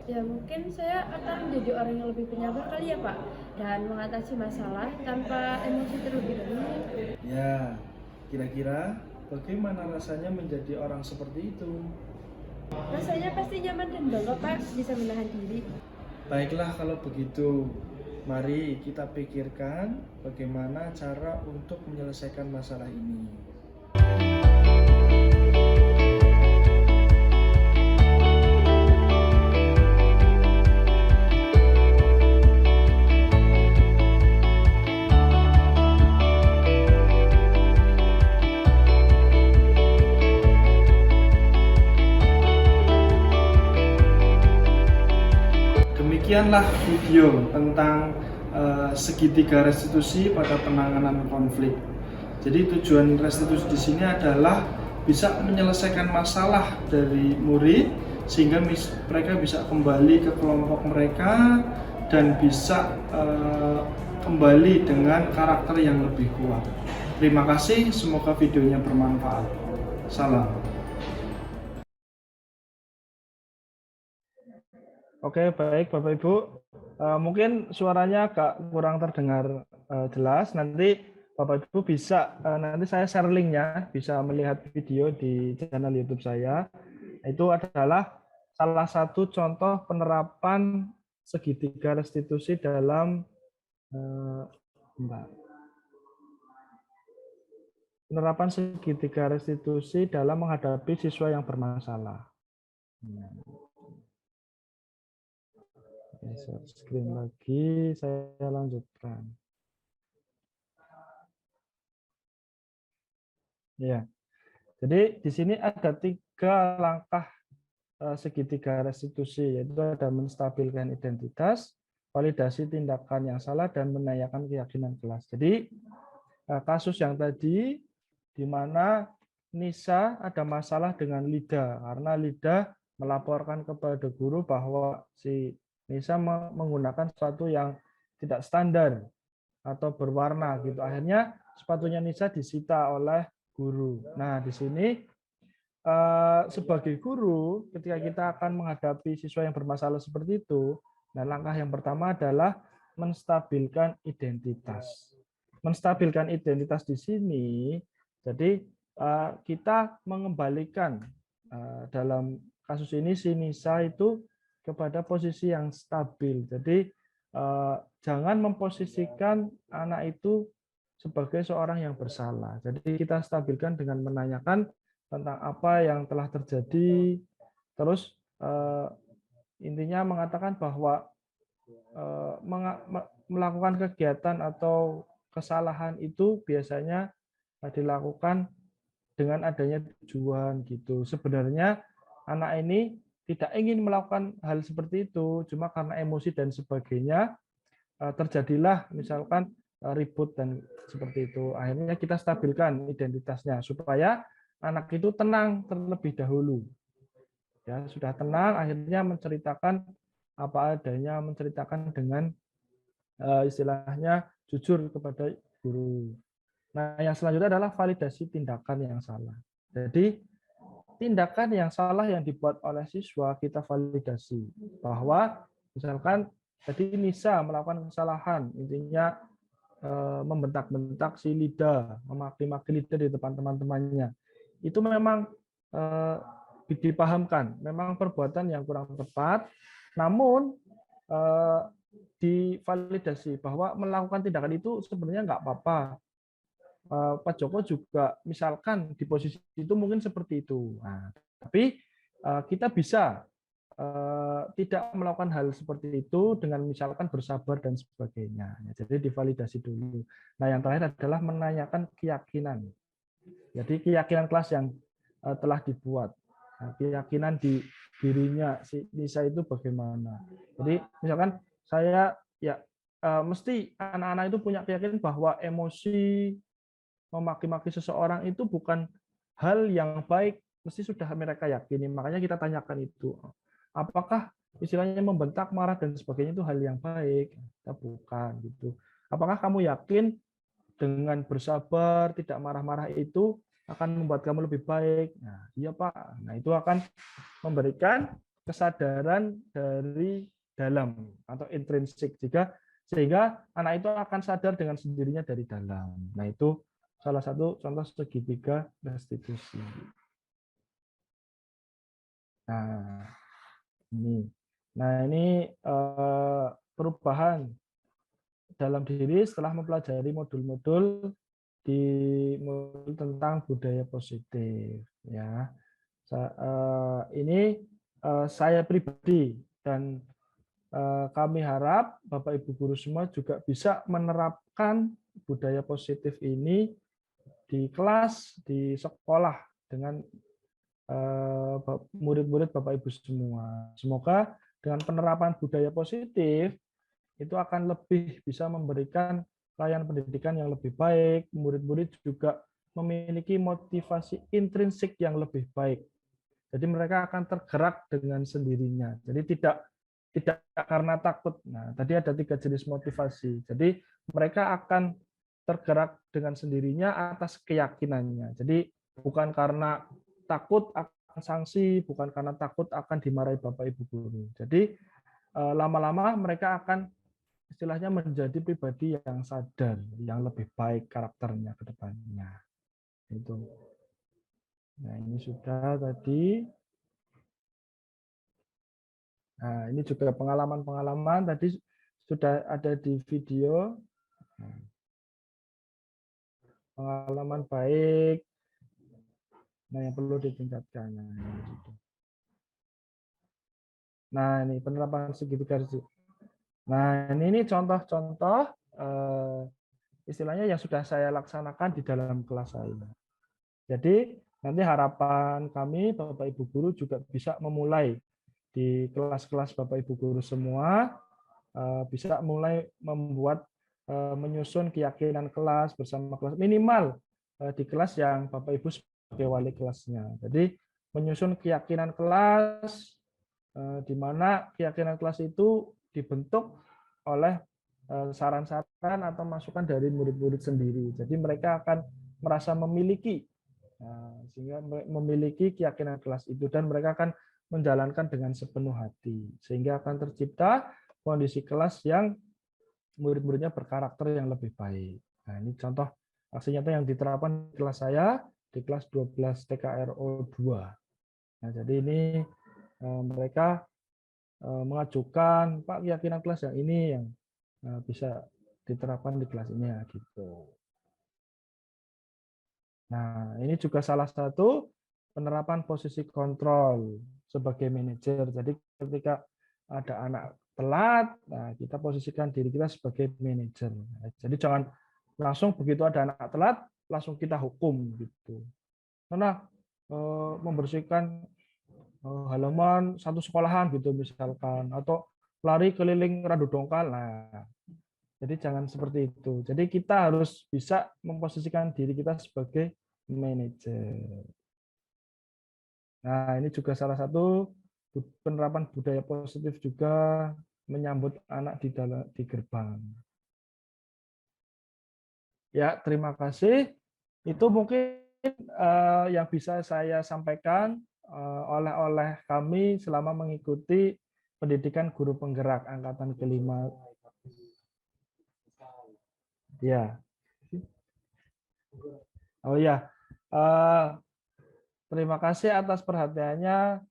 Ya mungkin saya akan menjadi orang yang lebih penyabar kali ya, Pak, dan mengatasi masalah tanpa emosi terlebih dahulu. Ya, kira-kira bagaimana rasanya menjadi orang seperti itu? Rasanya pasti nyaman dan bangga Pak, bisa menahan diri. Baiklah kalau begitu, mari kita pikirkan bagaimana cara untuk menyelesaikan masalah ini. Demikianlah video tentang segitiga restitusi pada penanganan konflik. Jadi tujuan restitusi di sini adalah bisa menyelesaikan masalah dari murid sehingga mereka bisa kembali ke kelompok mereka dan bisa kembali dengan karakter yang lebih kuat. Terima kasih, semoga videonya bermanfaat. Salam. Oke, baik Bapak Ibu. Mungkin suaranya agak kurang terdengar jelas. Nanti Bapak Ibu bisa, nanti saya share linknya, bisa melihat video di channel YouTube saya. Itu adalah salah satu contoh penerapan segitiga restitusi dalam penerapan segitiga restitusi dalam menghadapi siswa yang bermasalah. Share screen lagi, saya lanjutkan. Ya, jadi di sini ada 3 langkah segitiga restitusi, yaitu ada menstabilkan identitas, validasi tindakan yang salah, dan menanyakan keyakinan kelas. Jadi kasus yang tadi, di mana Nisa ada masalah dengan Lida, karena Lida melaporkan kepada guru bahwa si Nisa menggunakan sepatu yang tidak standar atau berwarna gitu. Akhirnya sepatunya Nisa disita oleh guru. Nah, di sini sebagai guru, ketika kita akan menghadapi siswa yang bermasalah seperti itu, nah langkah yang pertama adalah menstabilkan identitas. Menstabilkan identitas di sini, jadi kita mengembalikan dalam kasus ini si Nisa itu kepada posisi yang stabil. Jadi jangan memposisikan anak itu sebagai seorang yang bersalah. Jadi kita stabilkan dengan menanyakan tentang apa yang telah terjadi, terus intinya mengatakan bahwa melakukan kegiatan atau kesalahan itu biasanya dilakukan dengan adanya tujuan gitu. Sebenarnya anak ini tidak ingin melakukan hal seperti itu, cuma karena emosi dan sebagainya terjadilah misalkan ribut dan seperti itu. Akhirnya kita stabilkan identitasnya supaya anak itu tenang terlebih dahulu. Ya, sudah tenang, akhirnya menceritakan apa adanya, menceritakan dengan istilahnya jujur kepada guru. Nah, yang selanjutnya adalah validasi tindakan yang salah. Jadi tindakan yang salah yang dibuat oleh siswa kita validasi bahwa misalkan tadi Nisa melakukan kesalahan, intinya membentak-bentak si Lida, memaki-maki Lida di depan teman-temannya. Itu memang dipahamkan, memang perbuatan yang kurang tepat, namun divalidasi bahwa melakukan tindakan itu sebenarnya nggak apa-apa. Pak Joko juga misalkan di posisi itu mungkin seperti itu. Nah, tapi kita bisa tidak melakukan hal seperti itu dengan misalkan bersabar dan sebagainya. Jadi divalidasi dulu. Nah, yang terakhir adalah menanyakan keyakinan. Jadi keyakinan kelas yang telah dibuat. Nah, keyakinan di dirinya si Nisa itu bagaimana. Jadi misalkan saya ya mesti anak-anak itu punya keyakinan bahwa emosi memaki-maki seseorang itu bukan hal yang baik, mesti sudah mereka yakini. Makanya kita tanyakan itu. Apakah istilahnya membentak, marah, dan sebagainya itu hal yang baik? Kita bukan. Gitu. Apakah kamu yakin dengan bersabar, tidak marah-marah itu akan membuat kamu lebih baik? Nah, iya Pak. Nah, itu akan memberikan kesadaran dari dalam atau intrinsik sehingga anak itu akan sadar dengan sendirinya dari dalam. Nah, itu salah satu contoh segitiga restitusi. Nah, ini. Nah, ini perubahan dalam diri setelah mempelajari modul-modul di modul tentang budaya positif, ya. Ini saya pribadi dan kami harap Bapak Ibu guru semua juga bisa menerapkan budaya positif ini di kelas, di sekolah dengan murid-murid Bapak Ibu semua. Semoga dengan penerapan budaya positif itu akan lebih bisa memberikan layanan pendidikan yang lebih baik, murid-murid juga memiliki motivasi intrinsik yang lebih baik. Jadi mereka akan tergerak dengan sendirinya. Jadi tidak karena takut. Nah, tadi ada 3 jenis motivasi. Jadi mereka akan tergerak dengan sendirinya atas keyakinannya. Jadi bukan karena takut akan sanksi, bukan karena takut akan dimarahi Bapak Ibu guru. Jadi lama-lama mereka akan istilahnya menjadi pribadi yang sadar, yang lebih baik karakternya ke depannya. Itu. Nah, ini sudah tadi. Nah, ini juga pengalaman-pengalaman tadi sudah ada di video. Pengalaman baik. Nah, yang perlu ditingkatkan. Nah, ini penerapan segitiga. Nah, ini contoh-contoh istilahnya yang sudah saya laksanakan di dalam kelas saya. Jadi, nanti harapan kami Bapak Ibu guru juga bisa memulai di kelas-kelas Bapak Ibu guru semua bisa mulai membuat menyusun keyakinan kelas bersama kelas minimal di kelas yang Bapak Ibu sebagai wali kelasnya. Jadi menyusun keyakinan kelas di mana keyakinan kelas itu dibentuk oleh saran-saran atau masukan dari murid-murid sendiri. Jadi mereka akan merasa memiliki sehingga memiliki keyakinan kelas itu dan mereka akan menjalankan dengan sepenuh hati sehingga akan tercipta kondisi kelas yang murid-muridnya berkarakter yang lebih baik. Nah, ini contoh aksi nyata yang diterapkan di kelas saya di kelas 12 TKRO 2. Nah, jadi ini mereka mengajukan Pak keyakinan kelas yang ini yang bisa diterapkan di kelas ini ya gitu. Nah, ini juga salah satu penerapan posisi kontrol sebagai manajer. Jadi ketika ada anak telat, nah kita posisikan diri kita sebagai manajer. Jadi jangan langsung begitu ada anak telat, langsung kita hukum gitu. Karena membersihkan halaman satu sekolahan gitu misalkan, atau lari keliling Randu Dongkal. Nah, jadi jangan seperti itu. Jadi kita harus bisa memposisikan diri kita sebagai manajer. Nah, ini juga salah satu penerapan budaya positif juga menyambut anak di gerbang. Ya, terima kasih. Itu mungkin yang bisa saya sampaikan oleh kami selama mengikuti pendidikan guru penggerak angkatan kelima. Ya. Oh ya. Terima kasih atas perhatiannya.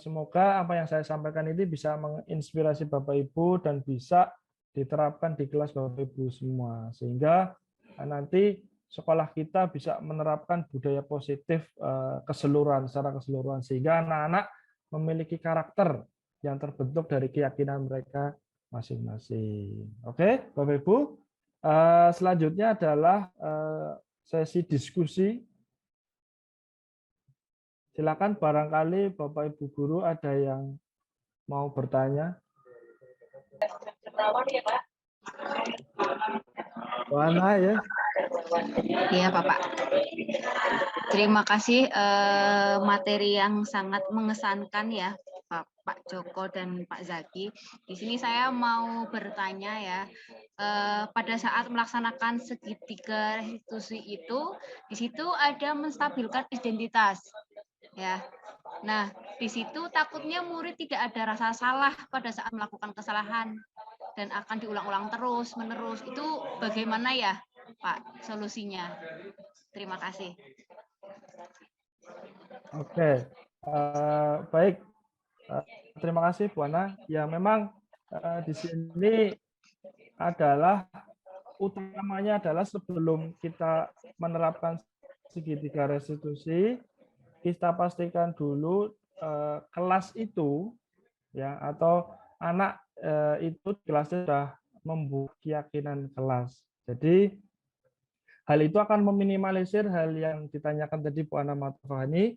Semoga apa yang saya sampaikan ini bisa menginspirasi Bapak Ibu dan bisa diterapkan di kelas Bapak Ibu semua. Sehingga nanti sekolah kita bisa menerapkan budaya positif secara keseluruhan. Sehingga anak-anak memiliki karakter yang terbentuk dari keyakinan mereka masing-masing. Oke, Bapak Ibu. Selanjutnya adalah sesi diskusi. Silakan barangkali Bapak Ibu guru ada yang mau bertanya. Wana ya. Iya, Bapak. Terima kasih materi yang sangat mengesankan ya, Pak Joko dan Pak Zaki. Di sini saya mau bertanya ya, pada saat melaksanakan segitiga restitusi itu, di situ ada menstabilkan identitas, ya. Nah, di situ takutnya murid tidak ada rasa salah pada saat melakukan kesalahan dan akan diulang-ulang terus-menerus. Itu bagaimana ya, Pak, solusinya? Terima kasih. Oke, baik. Terima kasih Bu Ana. Ya memang di sini adalah utamanya adalah sebelum kita menerapkan segitiga restitusi, kita pastikan dulu kelas itu ya atau anak itu kelasnya sudah membuat keyakinan kelas. Jadi hal itu akan meminimalisir hal yang ditanyakan tadi Bu Ana Matufani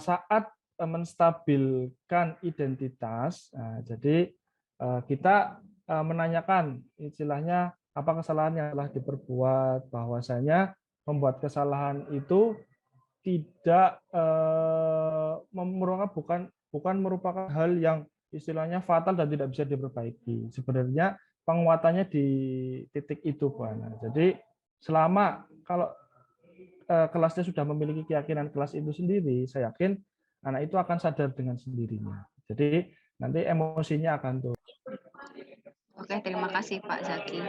saat menstabilkan identitas. Nah, jadi kita menanyakan istilahnya apa kesalahan yang telah diperbuat, bahwasanya membuat kesalahan itu tidak bukan merupakan hal yang istilahnya fatal dan tidak bisa diperbaiki. Sebenarnya penguatannya di titik itu, Bu Ana. Jadi selama kalau kelasnya sudah memiliki keyakinan kelas itu sendiri, saya yakin anak itu akan sadar dengan sendirinya. Jadi nanti emosinya akan turun. Oke, terima kasih Pak Zaki.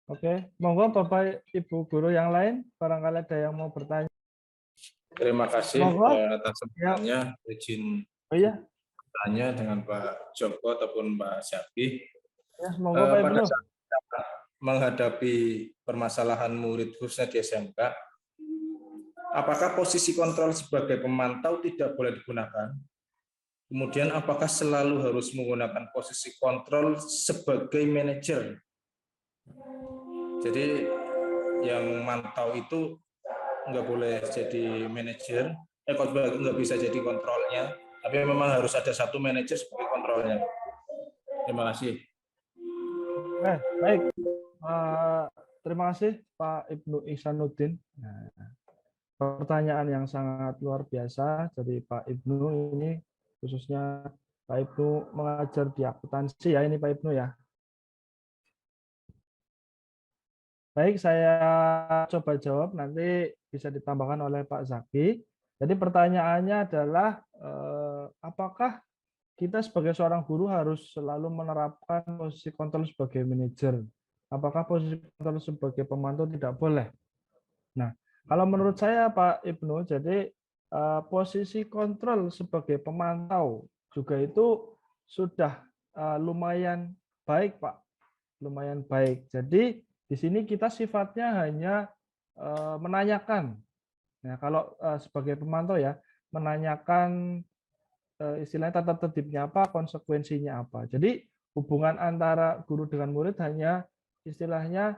Oke, monggo Bapak Ibu guru yang lain, barangkali ada yang mau bertanya. Terima kasih Monggo. atas sambutannya. Izin Oh iya, tanya dengan Pak Joko ataupun Pak Zaki. ya, monggo Pak Ibnu. Pada saat kita menghadapi permasalahan murid khususnya di SMK, apakah posisi kontrol sebagai pemantau tidak boleh digunakan? Kemudian apakah selalu harus menggunakan posisi kontrol sebagai manajer? Jadi yang mantau itu nggak boleh jadi manajer, nggak bisa jadi kontrolnya, tapi memang harus ada satu manajer sebagai kontrolnya. Terima kasih. Baik. Terima kasih Pak Ibnu Ihsanuddin. Nah, pertanyaan yang sangat luar biasa dari Pak Ibnu ini, khususnya Pak Ibnu mengajar di akuntansi ya ini Pak Ibnu ya. Baik, saya coba jawab, nanti bisa ditambahkan oleh Pak Zaki. Jadi pertanyaannya adalah apakah kita sebagai seorang guru harus selalu menerapkan posisi kontrol sebagai manajer? Apakah posisi kontrol sebagai pemantau tidak boleh? Nah, kalau menurut saya Pak Ibnu, jadi posisi kontrol sebagai pemantau juga itu sudah lumayan baik Pak, lumayan baik. Jadi di sini kita sifatnya hanya menanyakan. Nah, kalau sebagai pemantau ya, menanyakan istilahnya tata tertibnya apa, konsekuensinya apa. Jadi hubungan antara guru dengan murid hanya istilahnya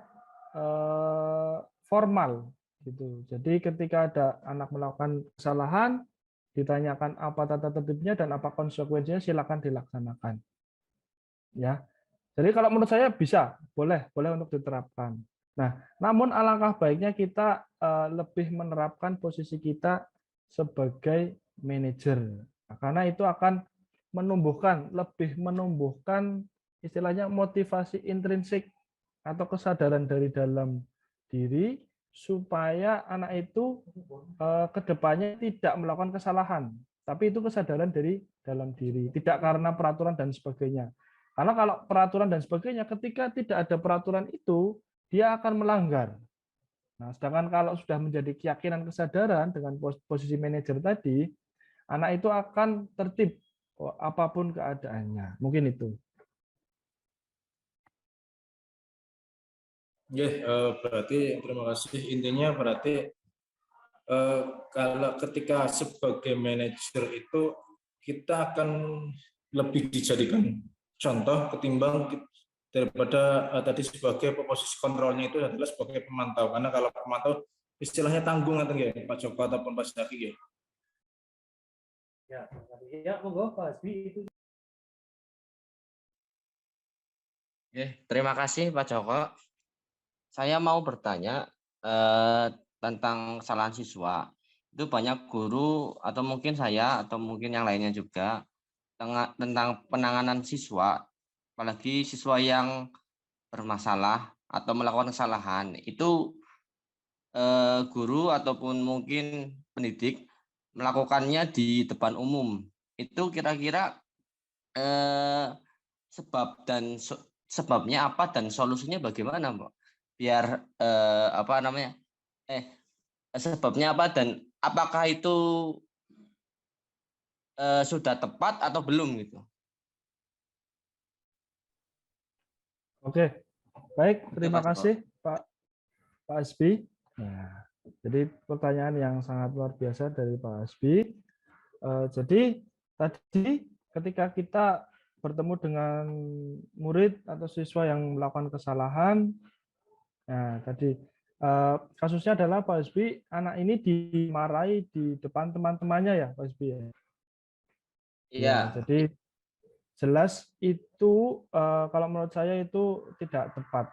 formal gitu. Jadi ketika ada anak melakukan kesalahan, ditanyakan apa tata tertibnya dan apa konsekuensinya, silakan dilaksanakan. Ya. Jadi kalau menurut saya bisa, boleh untuk diterapkan. Nah, namun alangkah baiknya kita lebih menerapkan posisi kita sebagai manajer. Nah, karena itu akan lebih menumbuhkan istilahnya motivasi intrinsik atau kesadaran dari dalam diri supaya anak itu kedepannya tidak melakukan kesalahan, tapi itu kesadaran dari dalam diri, tidak karena peraturan dan sebagainya. Karena kalau peraturan dan sebagainya, ketika tidak ada peraturan itu, dia akan melanggar. Nah, sedangkan kalau sudah menjadi keyakinan kesadaran dengan posisi manajer tadi, anak itu akan tertib apapun keadaannya. Mungkin itu. Berarti terima kasih. Intinya berarti kalau ketika sebagai manajer itu kita akan lebih dijadikan contoh ketimbang daripada tadi sebagai posisi kontrolnya itu adalah sebagai pemantau. Karena kalau pemantau istilahnya tanggung atau enggak Pak Joko ataupun Pak Zaki ya. Ya, monggo Pak Hasbi itu. Terima kasih Pak Joko. Saya mau bertanya tentang kesalahan siswa. Itu banyak guru atau mungkin saya atau mungkin yang lainnya juga tentang penanganan siswa, apalagi siswa yang bermasalah atau melakukan kesalahan. Itu guru ataupun mungkin pendidik melakukannya di depan umum. Itu kira-kira sebabnya apa dan solusinya bagaimana, Mbak? Biar sebabnya apa dan apakah itu sudah tepat atau belum gitu. Oke, baik. Terima Terima kasih Pak Asbi. Nah, jadi pertanyaan yang sangat luar biasa dari Pak Asbi. Jadi tadi ketika kita bertemu dengan murid atau siswa yang melakukan kesalahan, nah tadi kasusnya adalah Pak Asbi, anak ini dimarahi di depan teman-temannya ya Pak Asbi ya. Iya. Jadi jelas itu kalau menurut saya itu tidak tepat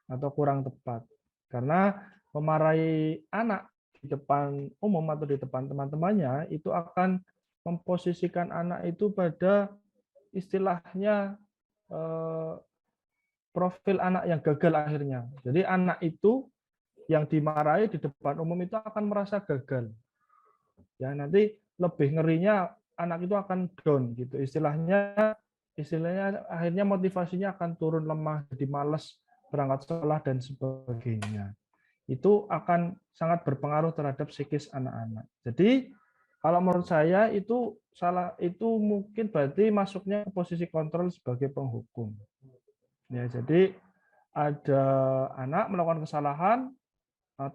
atau kurang tepat karena memarahi anak di depan umum atau di depan teman-temannya itu akan memposisikan anak itu pada istilahnya profil anak yang gagal akhirnya. Jadi anak itu yang dimarahi di depan umum itu akan merasa gagal. Ya, nanti lebih ngerinya anak itu akan down gitu. Istilahnya akhirnya motivasinya akan turun lemah, jadi malas berangkat sekolah dan sebagainya. Itu akan sangat berpengaruh terhadap psikis anak-anak. Jadi kalau menurut saya itu mungkin berarti masuknya ke posisi kontrol sebagai penghukum. Ya, jadi ada anak melakukan kesalahan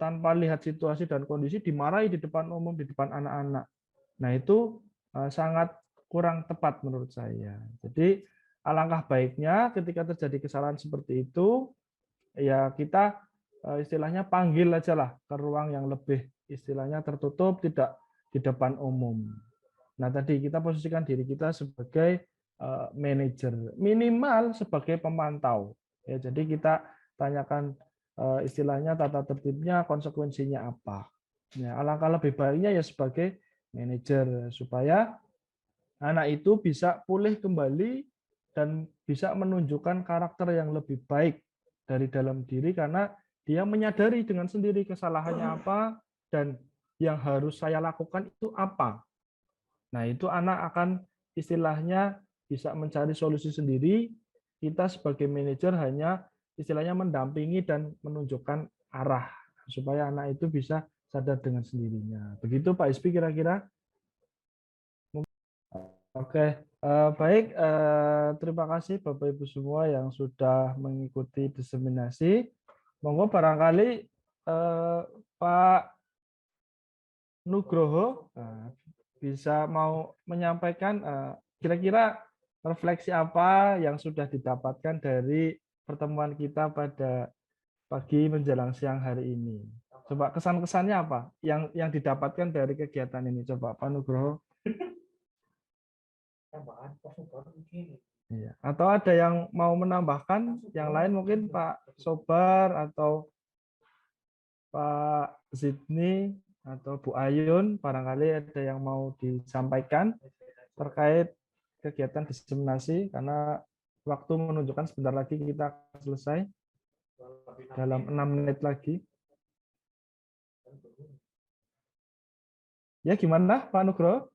tanpa lihat situasi dan kondisi dimarahi di depan umum, di depan anak-anak. Nah, itu sangat kurang tepat menurut saya. Jadi alangkah baiknya ketika terjadi kesalahan seperti itu, ya kita istilahnya panggil aja lah ke ruang yang lebih istilahnya tertutup, tidak di depan umum. Nah, tadi kita posisikan diri kita sebagai manajer, minimal sebagai pemantau. Ya, jadi kita tanyakan istilahnya tata tertibnya, konsekuensinya apa. Ya, alangkah lebih baiknya ya sebagai manajer supaya anak itu bisa pulih kembali dan bisa menunjukkan karakter yang lebih baik dari dalam diri karena dia menyadari dengan sendiri kesalahannya apa dan yang harus saya lakukan itu apa. Nah, itu anak akan istilahnya bisa mencari solusi sendiri. Kita sebagai manajer hanya istilahnya mendampingi dan menunjukkan arah supaya anak itu bisa sadar dengan sendirinya. Begitu Pak Ispi kira-kira? Oke, baik. Terima kasih Bapak Ibu semua yang sudah mengikuti diseminasi. Monggo barangkali Pak Nugroho bisa mau menyampaikan kira-kira refleksi apa yang sudah didapatkan dari pertemuan kita pada pagi menjelang siang hari ini. Coba kesan-kesannya apa yang didapatkan dari kegiatan ini? Coba Pak Nugroho. Iya. Atau ada yang mau menambahkan? Yang lain mungkin Pak Sobar atau Pak Zidni atau Bu Ayun, barangkali ada yang mau disampaikan terkait kegiatan diseminasi, karena waktu menunjukkan sebentar lagi kita akan selesai dalam 6 menit lagi. Ya, gimana Pak Nugroho?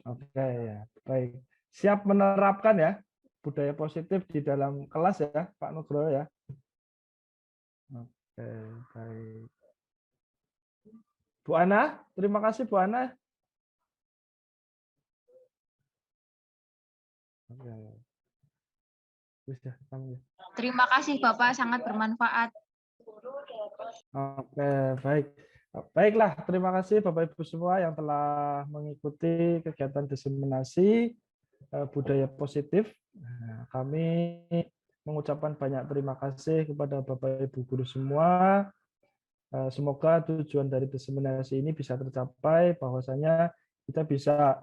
Oke, ya, baik. Siap menerapkan ya budaya positif di dalam kelas ya, Pak Nugroho ya. Oke, baik. Bu Ana, terima kasih Bu Ana. Oke. Terima kasih Bapak, sangat bermanfaat. Oke, baik. Baiklah, terima kasih Bapak Ibu semua yang telah mengikuti kegiatan diseminasi budaya positif. Nah, kami mengucapkan banyak terima kasih kepada Bapak Ibu guru semua. Semoga tujuan dari diseminasi ini bisa tercapai, bahwasanya kita bisa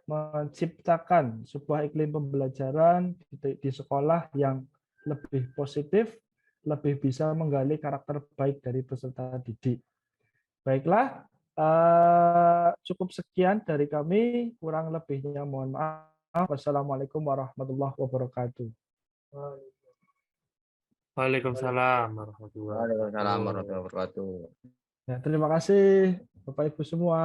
menciptakan sebuah iklim pembelajaran di sekolah yang lebih positif, lebih bisa menggali karakter baik dari peserta didik. Baiklah, cukup sekian dari kami, kurang lebihnya mohon maaf. Wassalamualaikum warahmatullahi wabarakatuh. Waalaikumsalam warahmatullahi Waalaikumsalam warahmatullahi wabarakatuh. Ya, terima kasih Bapak Ibu semua.